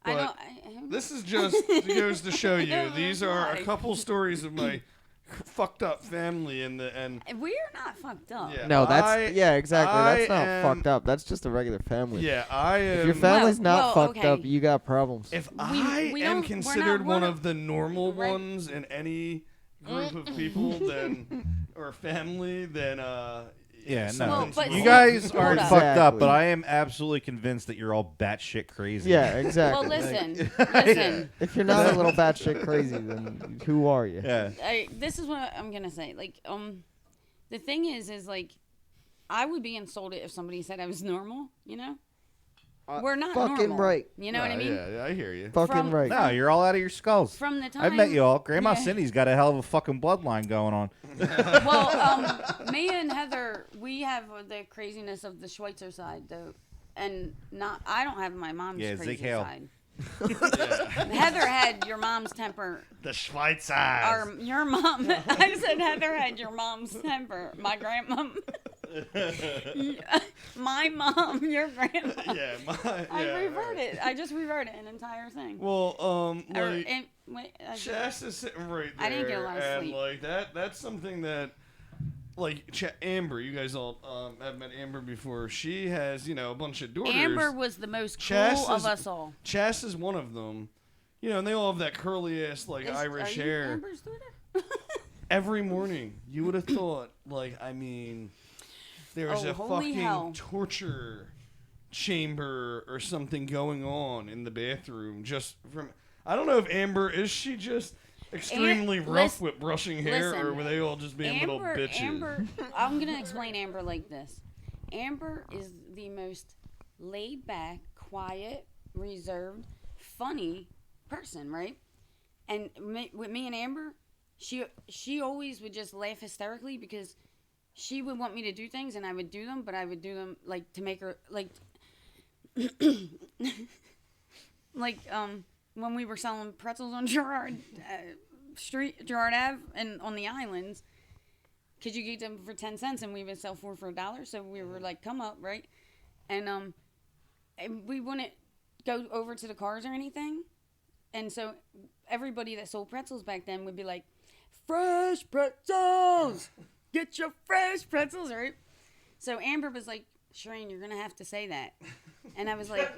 But I don't. this is just goes to show you. These are a Why? couple stories of my fucked up family and We're not fucked up. yeah. No, exactly. That's not am- fucked up. That's just a regular family. Yeah, I am. If your family's not well, fucked okay. up, you got problems. If we I don't- am we're considered not one one of of- the normal Right. ones in any group of people, then or family, then Yeah, no. Well, but you see- guys hold aren't up. fucked up, Exactly. but I am absolutely convinced that you're all batshit crazy. Yeah, exactly. Well, listen. If you're not a little batshit crazy, then who are you? Yeah. This is what I'm gonna say. Like, the thing is like, I would be insulted if somebody said I was normal. You know, we're not fucking normal. right. You know what I mean? Yeah, I hear you. Fucking From- right. No, you're all out of your skulls. From the time I've met you all. Grandma Yeah. Cindy's got a hell of a fucking bloodline going on. Well, me and Heather, we have the craziness of the Schweitzer side, though, and I don't have my mom's Yeah, crazy Zig Hale. side. Heather had your mom's temper. The Schweitzer. Your mom. I said Heather had your mom's temper. My grandma. My mom, your grandma. Yeah, I reverted. I just reverted an entire thing. Well, Or- like and- wait, Chas is sitting right there, I didn't get a lot of and sleep. like that's something that. Like Amber, you guys all have met Amber before. She has, a bunch of daughters. Amber was the most cool Chas of is- us all. Chas is one of them. And they all have that curly ass, like, Irish Are you hair. Amber's daughter? Every morning, you would have thought, there's Oh, a holy fucking hell. torture chamber or something going on in the bathroom. Just from, I don't know if Amber, is she just extremely rough with brushing hair, or listen, were they all just being little bitches? Amber, I'm gonna explain Amber like this. Amber is the most laid back, quiet, reserved, funny person, right? And with me and Amber, she always would just laugh hysterically because she would want me to do things and I would do them, but I would do them like to make her like when we were selling pretzels on Gerard Gerard Ave and on the islands, because you get them for 10 cents and we would sell four for $1. So we were like, come up, right? And we wouldn't go over to the cars or anything. And so everybody that sold pretzels back then would be like, fresh pretzels! Get your fresh pretzels, right? So Amber was like, Sherene, you're going to have to say that. And I was like,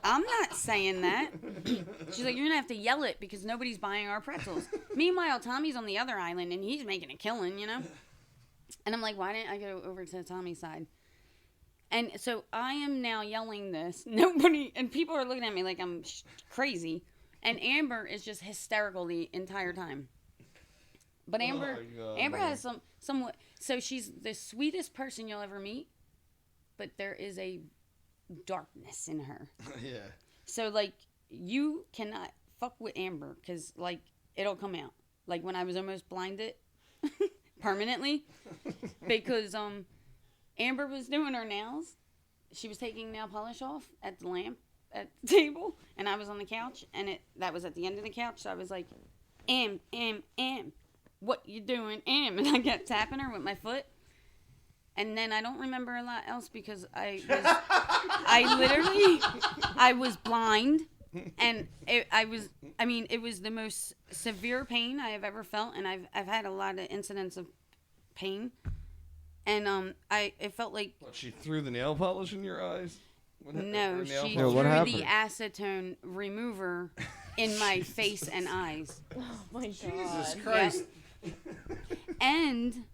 I'm not saying that. She's like, you're going to have to yell it because nobody's buying our pretzels. Meanwhile, Tommy's on the other island and he's making a killing, And I'm like, why didn't I go over to Tommy's side? And so I am now yelling this. And people are looking at me like I'm crazy. And Amber is just hysterical the entire time. But Amber, Amber has somewhat. So she's the sweetest person you'll ever meet. But there is a darkness in her. Yeah. So, like, you cannot fuck with Amber because, like, it'll come out. Like, when I was almost blinded permanently because Amber was doing her nails. She was taking nail polish off at the lamp at the table, and I was on the couch, and that was at the end of the couch. So I was like, Am, what you doing, Am? And I kept tapping her with my foot. And then I don't remember a lot else because I was blind, and it was the most severe pain I have ever felt, and I've had a lot of incidents of pain, and it felt like What, she threw the nail polish in your eyes? no, she No, what threw happened? the acetone remover in my face and eyes. Oh my god. Jesus Christ. And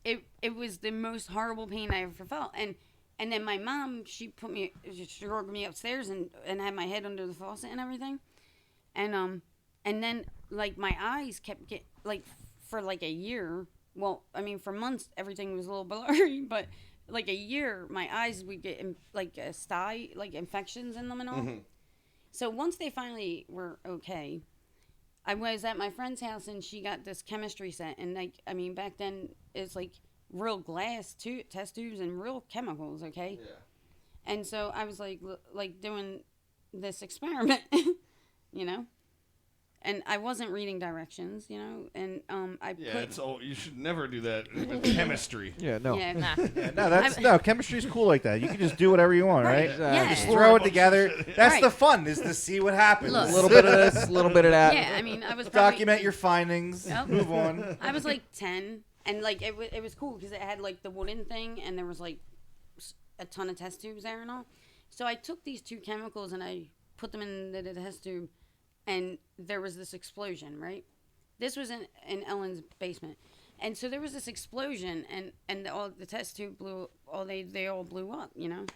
it was the most horrible pain I ever felt. And then my mom, she drug me upstairs and had my head under the faucet and everything. And then like my eyes kept like for like a year. Well, I mean for months everything was a little blurry, but like a year my eyes would get like a sty, like infections in them and all. Mm-hmm. So once they finally were okay, I was at my friend's house and she got this chemistry set, and like I mean back then it's like real glass test tubes and real chemicals, okay? Yeah. And so I was like doing this experiment, you know, and I wasn't reading directions, you know, and it's all you should never do that with chemistry. Yeah, no. Yeah, nah. No, chemistry's cool like that. You can just do whatever you want, right? Yeah. Just throw it together. That's Right. the fun, is to see what happens. Look. A little bit of this, a little bit of that. Yeah, I mean, I was probably, Document your findings. Yep. Move on. I was like 10, and like it was cool because it had like the wooden thing, and there was like a ton of test tubes there and all. So I took these two chemicals and I put them in the test tube, and there was this explosion, right? This was in Ellen's basement. And so there was this explosion, and all the test tube they all blew up, you know?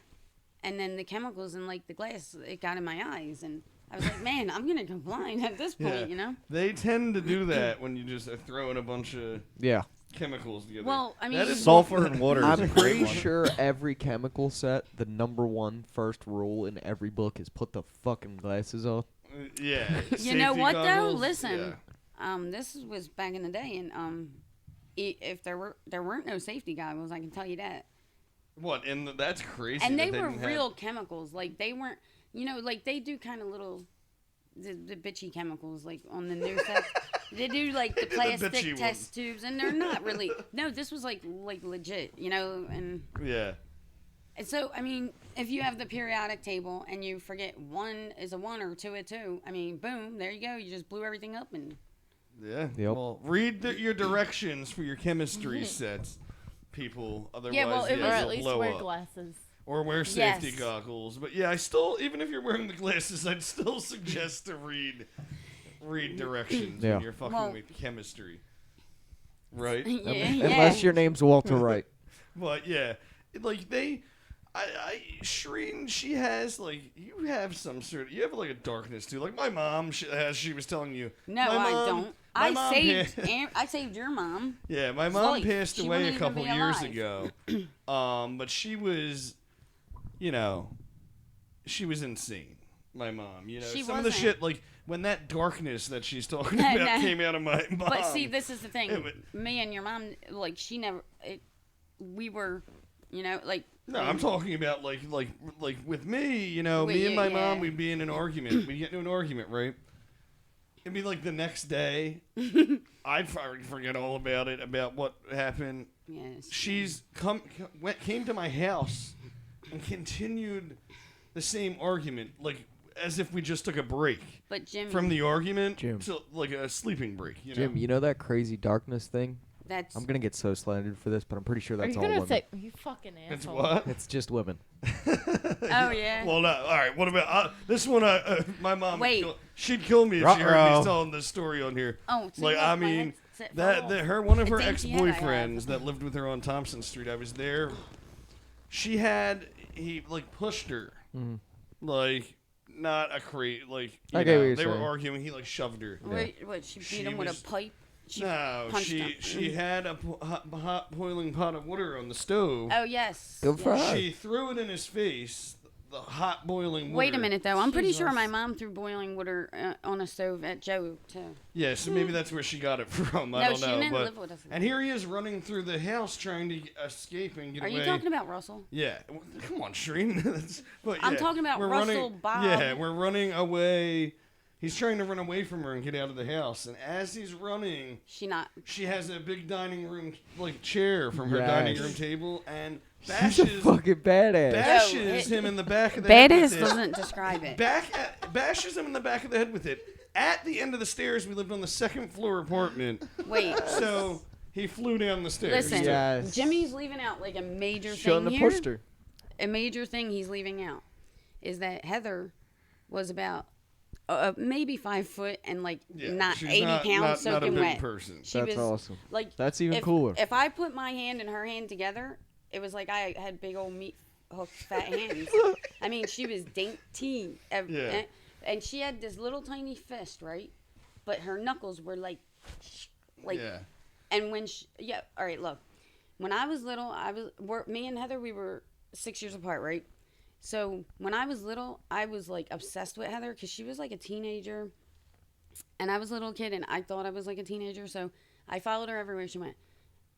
And then the chemicals and, like, the glass, it got in my eyes. And I was like, man, I'm going to go blind at this point, you know? They tend to do that when you just are throwing a bunch of chemicals together. Well, I mean... That is sulfur and water is a I'm great pretty one. sure every chemical set, the number one first rule in every book is put the fucking glasses on. Yeah. You know Safety what, though? goggles, Listen, yeah. this was back in the day, and if there weren't no safety goggles, I can tell you that. What? And that's crazy. And they that were didn't real have... chemicals. Like, they weren't, you know, like, they do kind of little, the bitchy chemicals, like, on the new set. They do, like, the plastic test tubes, and they're not really, no, this was, like legit, you know, and... Yeah. And so, I mean, if you have the periodic table, and you forget 1 is a 1 or 2 a 2, I mean, boom, there you go, you just blew everything up, and... Yeah. Yep. Well, read your directions for your chemistry sets, people. Otherwise, Yeah, well, it Or was- at you'll least blow wear up. glasses. Or wear safety Yes. goggles. But yeah, I still, even if you're wearing the glasses, I'd still suggest to read directions Yeah. when you're fucking with chemistry. Right? Unless your name's Walter Wright. But yeah, like Sherene, she has like, you have some sort of, you have like a darkness too. Like my mom, she was telling you. No, my I mom- don't. my mom I saved your mom. Yeah, my mom life. passed She away wouldn't a even couple be years alive. ago. But she was, you know, she was insane. My mom, you know, She some of the wasn't. shit, like when that darkness that she's talking No, about no. came out of my mom. But see, this is the thing. It would- Me and your mom, like, she never. We were, you know, like. No, I'm talking about like with me, you know, With me and you, my yeah. mom, we'd be in an argument. We'd get into an argument, right? It'd be like the next day. I'd forget all about it, about what happened. Yes. She's came to my house and continued the same argument, like as if we just took a break But Jimmy, from the argument Jim. to like a sleeping break. You Jim, know? you know that crazy darkness thing? that's. I'm gonna get so slandered for this, but I'm pretty sure Are that's you all gonna women. say you fucking asshole? It's what? It's just women. Oh yeah. Well, no. All right. What about this one? My mom. Wait. She'd kill me if she heard Ruh-roh. me telling this story on here. Oh, see, Like look, I my mean, headset that fell off. one of her It's empty, and I ex-boyfriends that lived with her on Thompson Street. I was there. He like pushed her, like not a crate. Like I you get what know, you're they were saying. arguing. He like shoved her. Wait, what? She She beat him with was- a pipe. She No, punched him. she had a hot boiling pot of water on the stove. Oh yes. Good for yes. her. She threw it in his face. The hot boiling water. Wait a minute though. I'm pretty sure Jesus. my mom threw boiling water on a stove at Joe too. Yeah, so maybe that's where she got it from. I No, don't she know. didn't but, live with us. And here he is running through the house trying to escape and get Are away. you talking about Russell? Yeah. Well, come on, Sherene. But I'm yeah, talking about we're Russell running, Bob. Yeah, we're running away. He's trying to run away from her and get out of the house. And as he's running, She not. she has a big dining room like chair from her Yes. dining room table and She's a bashes fucking badass. bashes him in the back of the head Badass with it. doesn't describe it. Bashes him in the back of the head with it. At the end of the stairs, we lived on the second floor apartment. Wait. So he flew down the stairs. Listen, Yes. Jimmy's leaving out like a major Showing thing the here. poster. A major thing he's leaving out is that Heather was about maybe 5 foot and like Yeah, not she's 80 not, pounds not a soaking big wet. person. She That's was awesome. like That's even if, cooler. If I put my hand and her hand together, it was like I had big old meat hook fat hands. I mean, she was dainty. Yeah. And she had this little tiny fist, right? But her knuckles were like, Yeah. and when all right, look. When I was little, me and Heather, we were 6 years apart, right? So when I was little, I was like obsessed with Heather because she was like a teenager, and I was a little kid, and I thought I was like a teenager, so I followed her everywhere she went.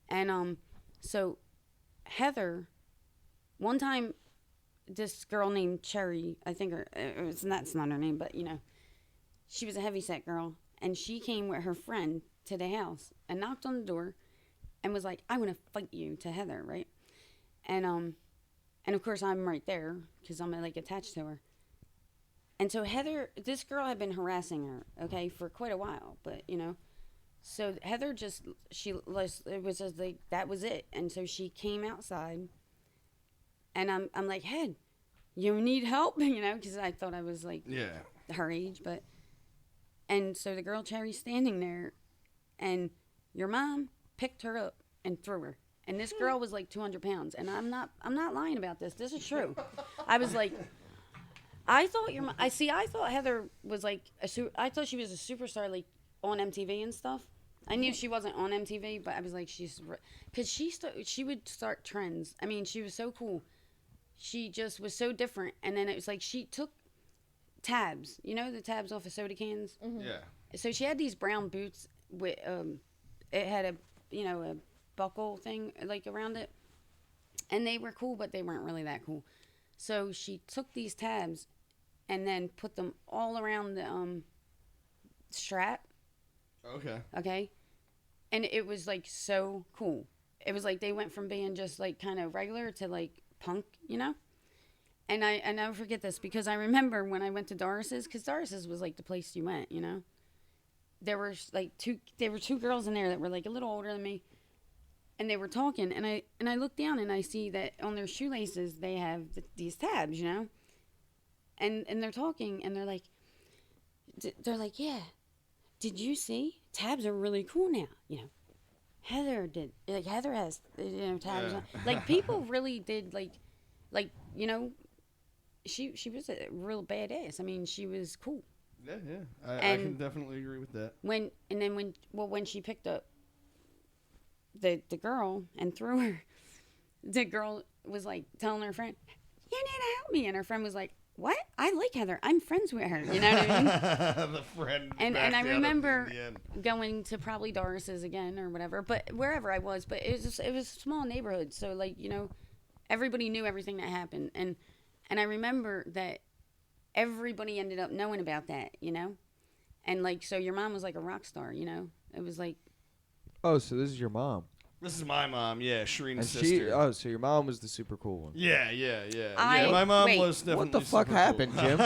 And so Heather, one time, this girl named Cherry, I think that's not her name, but you know, she was a heavyset girl, and she came with her friend to the house and knocked on the door, and was like, "I want to fight you," to Heather, right? And of course I'm right there because I'm like attached to her. And so Heather, this girl had been harassing her, okay, for quite a while, but you know, so Heather it was just like that was it. And so she came outside, and I'm like, "Head, you need help," you know, because I thought I was like her age, but. And so the girl Cherry's standing there, and your mom picked her up and threw her. And this girl was like 200 pounds. And I'm not lying about this. This is true. I was like, I thought I thought Heather was like I thought she was a superstar like on MTV and stuff. I knew she wasn't on MTV, but I was like, because she would start trends. I mean, she was so cool. She just was so different. And then it was like she took tabs, you know, the tabs off of soda cans. Mm-hmm. Yeah. So she had these brown boots with it had a buckle thing like around it, and they were cool, but they weren't really that cool. So she took these tabs and then put them all around the strap. Okay, and it was like so cool. It was like they went from being just like kind of regular to like punk, you know. And I never forget this because I remember when I went to Doris's, because Doris's was like the place you went, you know. There were two girls in there that were like a little older than me, and they were talking, and I looked down and I see that on their shoelaces they have these tabs, you know. And they're talking, and they're like, yeah, did you see tabs are really cool now, you know. Heather has tabs on. Like people really did like you know. She was a real badass. I mean, she was cool. Yeah. I can definitely agree with that. When she picked up the girl and threw her, the girl was like telling her friend, "You need to help me," and her friend was like, "What? I like Heather. I'm friends with her." You know what I mean? The friend. And I remember going to probably Doris's again or whatever, but wherever I was. But it was a small neighborhood, so like you know, everybody knew everything that happened, and I remember that everybody ended up knowing about that, you know? And, like, so your mom was like a rock star, you know? It was like... Oh, so this is your mom. This is my mom, yeah, Sherene's And sister. so your mom was the super cool one. Yeah. My mom was definitely What the fuck super happened, cool. Jim?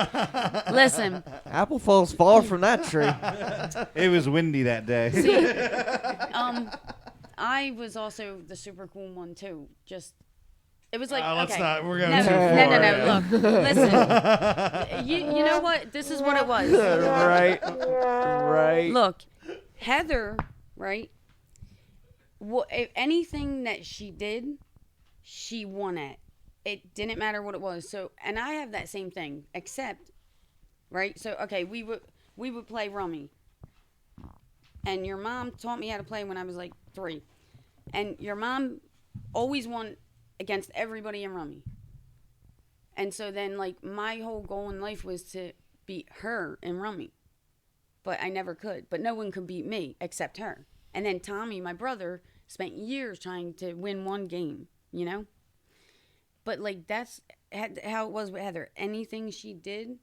Listen. Apple falls far from that tree. It was windy that day. See, I was also the super cool one, too. Just... It was like, let's okay. not. We're going no, too far. No. Look, listen. You know what? This is what it was. Right. Look, Heather, right? If anything that she did, she won at. It didn't matter what it was. So, and I have that same thing, except, right? So, okay, we would play rummy, and your mom taught me how to play when I was like 3, and your mom always won against everybody in rummy. And so then like my whole goal in life was to beat her in rummy, but I never could. But no one could beat me except her. And then Tommy, my brother, spent years trying to win one game, you know. But like that's how it was with Heather. Anything she did,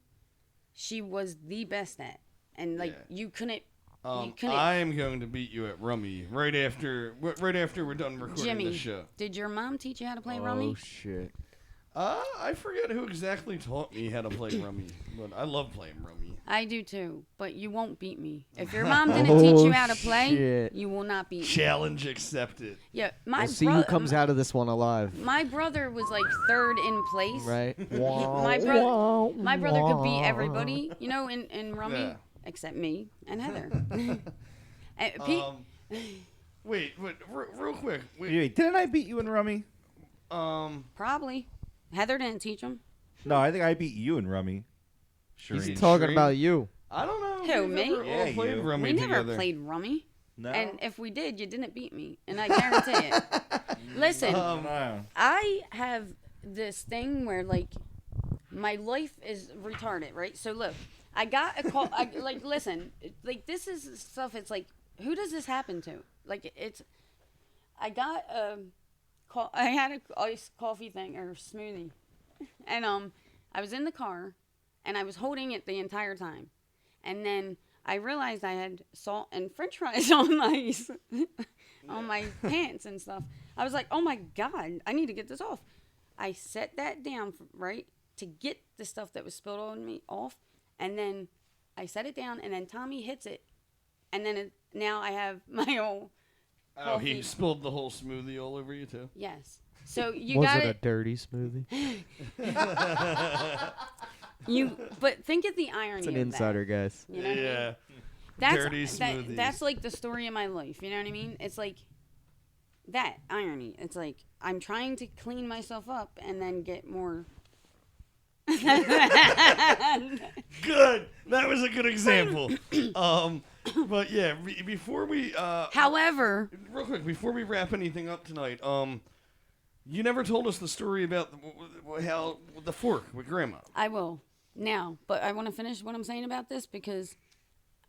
she was the best at, and like you couldn't. I am going to beat you at rummy right after we're done recording Jimmy, the show. Did your mom teach you how to play rummy? Oh shit. I forget who exactly taught me how to play rummy, but I love playing rummy. I do too, but you won't beat me. If your mom didn't teach you how to play, shit. you will not beat me. Challenge accepted. Yeah, my We'll see who comes out of this one alive. My brother was like third in place. Right? My brother could beat everybody, you know, in rummy, Yeah. except me and Heather. And Pete, Wait, real quick. Wait, didn't I beat you in Rummy? probably. Heather didn't teach him. No, I think I beat you in Rummy. He's Sherene. talking Sherene? about you. I don't know. Who, We've me? never all Yeah, played you. rummy We never together. played rummy. No. And if we did, you didn't beat me. And I guarantee it. Listen, No. I have this thing where, like, my life is retarded, right? So, look, I got a call. Listen, like, this is stuff, it's like, who does this happen to? Like, I got a call. I had a iced coffee thing or smoothie. And, I was in the car, and I was holding it the entire time. And then I realized I had salt and french fries on my pants and stuff. I was like, oh my God, I need to get this off. I set that down, right, to get the stuff that was spilled on me off. And then I set it down, and then Tommy hits it. And then now I have my own Oh, he coffee. spilled the whole smoothie all over you too. Yes. So you Was got it a dirty smoothie? But think of the irony It's an of insider, guys. that. You know what I mean? Yeah. That's, Dirty smoothies. that's like the story of my life. You know what I mean? It's like that irony. It's like I'm trying to clean myself up and then get more. Good. That was a good example. But yeah, before we However, real quick, before we wrap anything up tonight, you never told us the story about how the fork with Grandma. I will now, but I want to finish what I'm saying about this because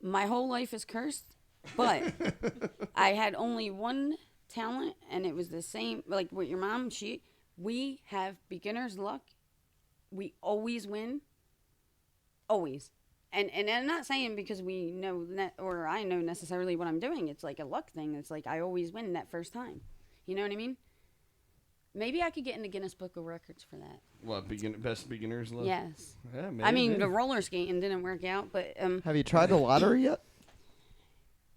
my whole life is cursed. But I had only one talent, and it was the same. Like with your mom, we have beginner's luck. We always win. Always. And I'm not saying because we know or I know necessarily what I'm doing. It's like a luck thing. It's like I always win that first time. You know what I mean? Maybe I could get in the Guinness Book of Records for that. What best beginners list? Yes. Yeah, maybe. I mean, the roller skating didn't work out, but Have you tried the lottery yet?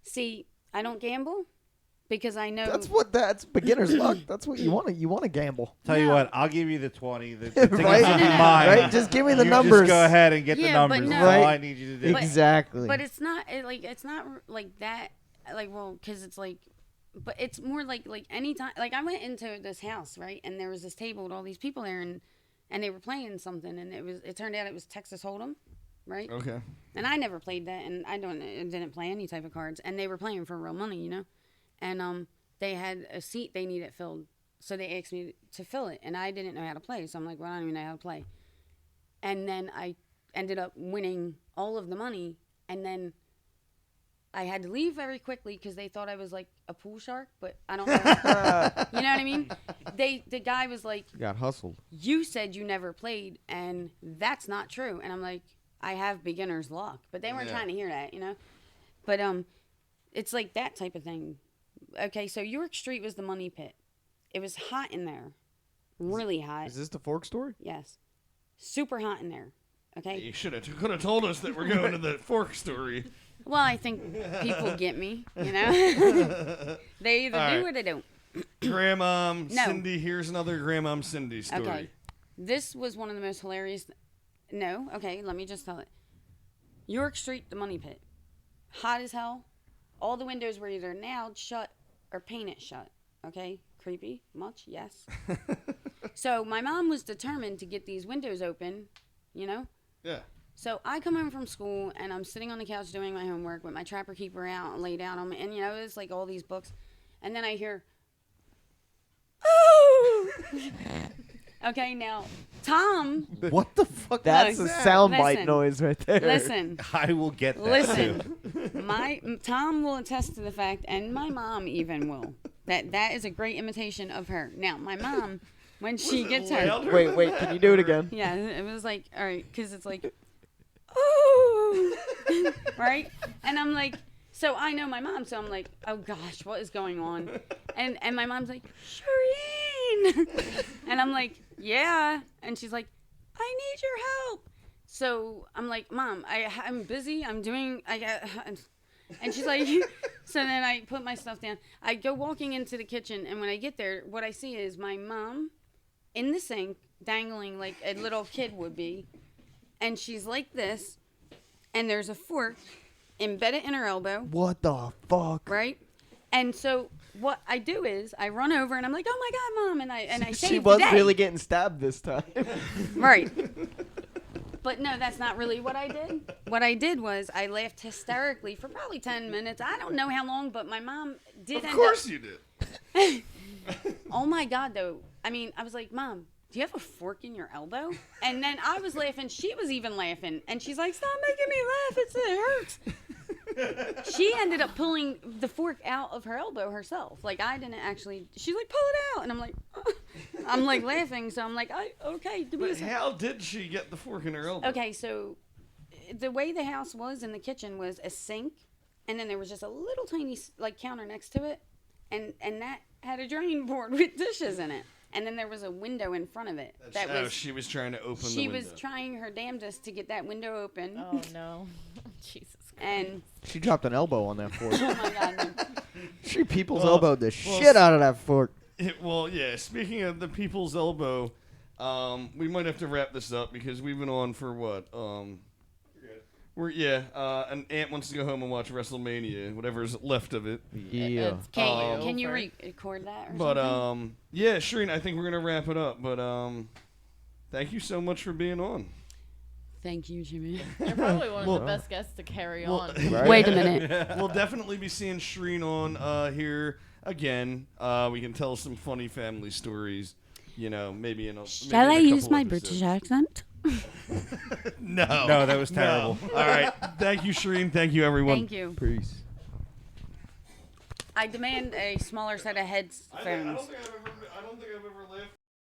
see, I don't gamble because I know That's beginner's luck. That's what you want to. You want to gamble. Tell you No. what, I'll give you the 20. The tickets Right? will be mine. Right? Just give me the You numbers. Just go ahead and get the Yeah, but numbers. no. That's all Right. I need you to do. But- Exactly. But it's not it's not like that. Like, well, because it's like, but it's more like anytime. Like I went into this house, right, and there was this table with all these people there, and they were playing something, and it turned out it was Texas Hold'em, right? Okay. And I never played that, and I didn't play any type of cards, and they were playing for real money, you know, and they had a seat they needed filled, so they asked me to fill it, and I didn't know how to play, so I'm like, well, I don't even know how to play, and then I ended up winning all of the money, and then I had to leave very quickly because they thought I was like a pool shark, but I don't know. You know what I mean? The guy was like, you got hustled. you said you never played, and that's not true. And I'm like, I have beginner's luck, but they weren't Yeah. trying to hear that, you know. But it's like that type of thing. Okay, so York Street was the money pit. It was hot in there, really hot. Is this the fork story? Yes, super hot in there. Okay. You could have told us that we're going to the fork story. Well, I think people get me, you know. They either All do right. or they don't. Grandmom No. Cindy, here's another Grandmom Cindy story. Okay. This was one of the most hilarious. No, okay, let me just tell it. York Street, the money pit. Hot as hell. All the windows were either nailed shut or painted shut. Okay? Creepy? Much? Yes. So my mom was determined to get these windows open, you know? Yeah. So I come home from school and I'm sitting on the couch doing my homework with my Trapper Keeper out laid out on me, and you know it's like all these books, and then I hear, oh. Okay, now Tom, What the fuck? That's a Look, soundbite listen. noise right there. listen, I will get that listen. Tom will attest to the fact, and my mom even will, that is a great imitation of her. Now my mom, when she gets her, Louder? Wait, can you do it again? yeah, it was like, all right, because it's like, ooh, right? And I'm like, so I know my mom, so I'm like, oh gosh, what is going on? And my mom's like, Sherene, Sherene? And I'm like, yeah. And she's like, I need your help. So I'm like, Mom, I'm busy. I'm doing, and she's like, so then I put my stuff down. I go walking into the kitchen, and when I get there, what I see is my mom in the sink, dangling like a little kid would be. And she's like this, and there's a fork embedded in her elbow. What the fuck? Right? And so what I do is I run over, and I'm like, oh, my God, Mom. And I say, She was really getting stabbed this time. Right. But no, that's not really what I did. What I did was I laughed hysterically for probably 10 minutes. I don't know how long, but my mom did Of course you did. Oh, my God, though. I mean, I was like, Mom, do you have a fork in your elbow? And then I was laughing. She was even laughing. And she's like, stop making me laugh. It hurts. She ended up pulling the fork out of her elbow herself. Like, I didn't actually. She's like, pull it out. And I'm like, I'm like laughing. So I'm like, okay. But how did she get the fork in her elbow? Okay, so the way the house was in the kitchen was a sink, and then there was just a little tiny like counter next to it, and that had a drain board with dishes in it, and then there was a window in front of it. She was trying to open the She window. was trying her damnedest to get that window open. Oh no, Jesus Christ. And She dropped an elbow on that fork. oh my God, no. She people's Well, elbowed the shit out of that fork. Well, yeah. Speaking of the people's elbow, we might have to wrap this up because we've been on for what? An aunt wants to go home and watch WrestleMania, whatever's left of it. Yeah. It's kinda Can you over. record that? Or But something? yeah, Sherene, I think we're gonna wrap it up. But thank you so much for being on. Thank you, Jimmy. You're probably one of the best guests to carry on. Right? Wait a minute. We'll definitely be seeing Sherene on here again. We can tell some funny family stories. You know, maybe in a. Shall I use my British accent? No. No, that was terrible. All right. Thank you, Sherene. Thank you, everyone. Thank you. Peace. I demand a smaller set of headphones. I don't think I've ever laughed